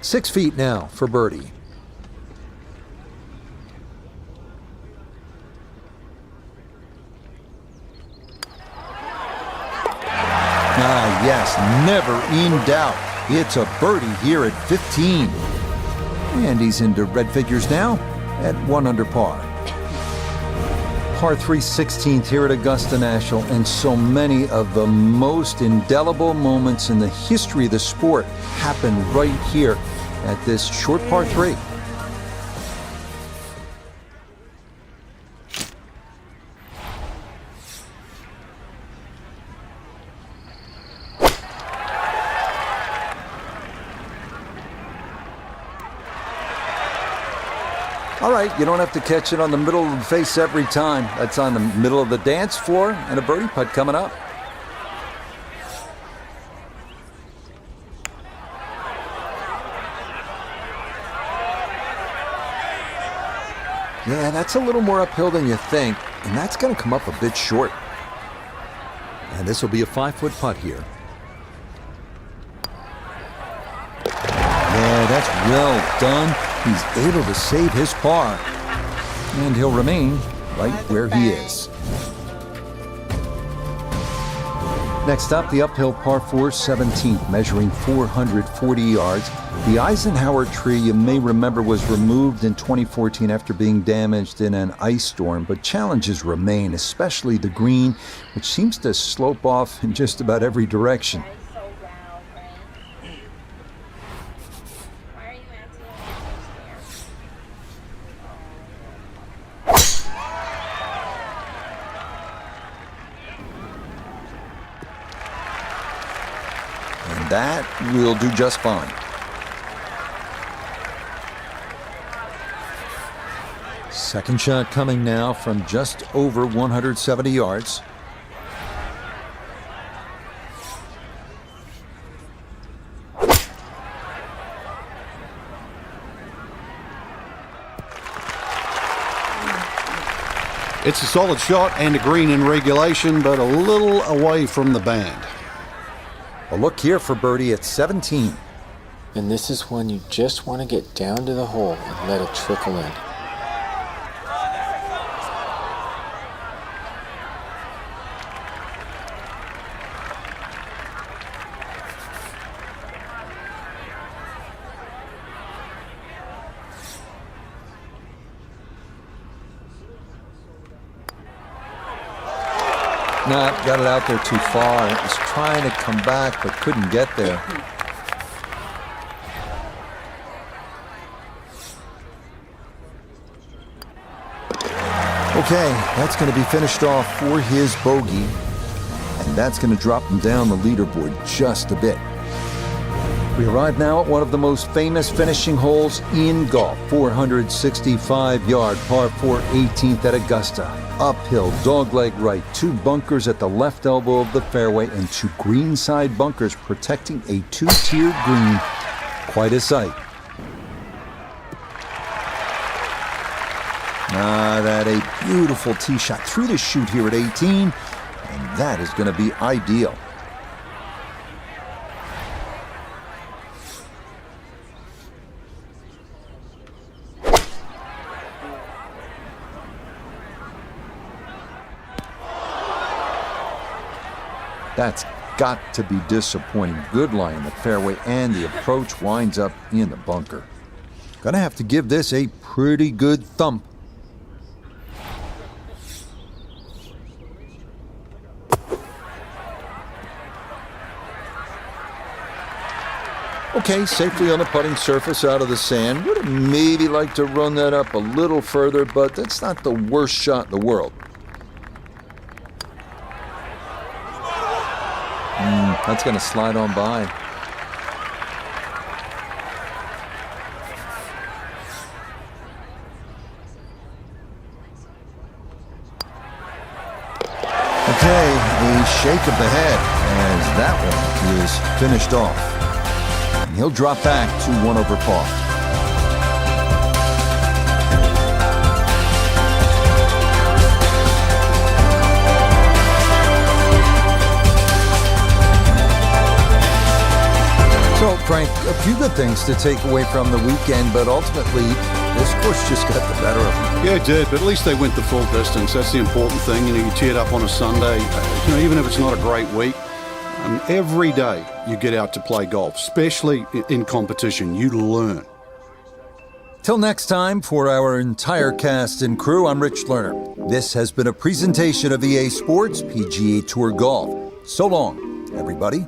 Six feet now for birdie. Ah, yes, never in doubt. It's a birdie here at 15. And he's into red figures now at 1 under par. Par 3 16th here at Augusta National, and so many of the most indelible moments in the history of the sport happen right here at this short par 3. All right, you don't have to catch it on the middle of the face every time. That's on the middle of the dance floor, and a birdie putt coming up. Yeah, that's a little more uphill than you think, and that's going to come up a bit short. And this will be a 5-foot putt here. Yeah, that's well done. He's able to save his par, and he'll remain right where he is. Next up, the uphill par 4 17th, measuring 440 yards. The Eisenhower tree, you may remember, was removed in 2014 after being damaged in an ice storm, but challenges remain, especially the green, which seems to slope off in just about every direction. And that will do just fine. Second shot coming now from just over 170 yards. It's a solid shot and a green in regulation, but a little away from the band. A look here for birdie at 17. And this is when you just want to get down to the hole and let it trickle in. Nah, got it out there too far. It was trying to come back, but couldn't get there. Okay, that's going to be finished off for his bogey, and that's going to drop him down the leaderboard just a bit. We arrive now at one of the most famous finishing holes in golf, 465-yard par 4 18th at Augusta. Uphill, dogleg right, 2 bunkers at the left elbow of the fairway, and 2 greenside bunkers protecting a 2-tiered green. Quite a sight. That a beautiful tee shot through the chute here at 18, and that is going to be ideal. That's got to be disappointing. Good lie in the fairway, and the approach winds up in the bunker. Gonna have to give this a pretty good thump. Okay, safely on the putting surface out of the sand. Would have maybe liked to run that up a little further, but that's not the worst shot in the world. That's going to slide on by. Okay, a shake of the head as that one is finished off. And he'll drop back to 1 over par. So, Frank, a few good things to take away from the weekend, but ultimately, this course just got the better of them. Yeah, it did, but at least they went the full distance. That's the important thing. You teed up on a Sunday. Even if it's not a great week, every day you get out to play golf, especially in competition, you learn. Till next time, for our entire cast and crew, I'm Rich Lerner. This has been a presentation of EA Sports PGA Tour Golf. So long, everybody.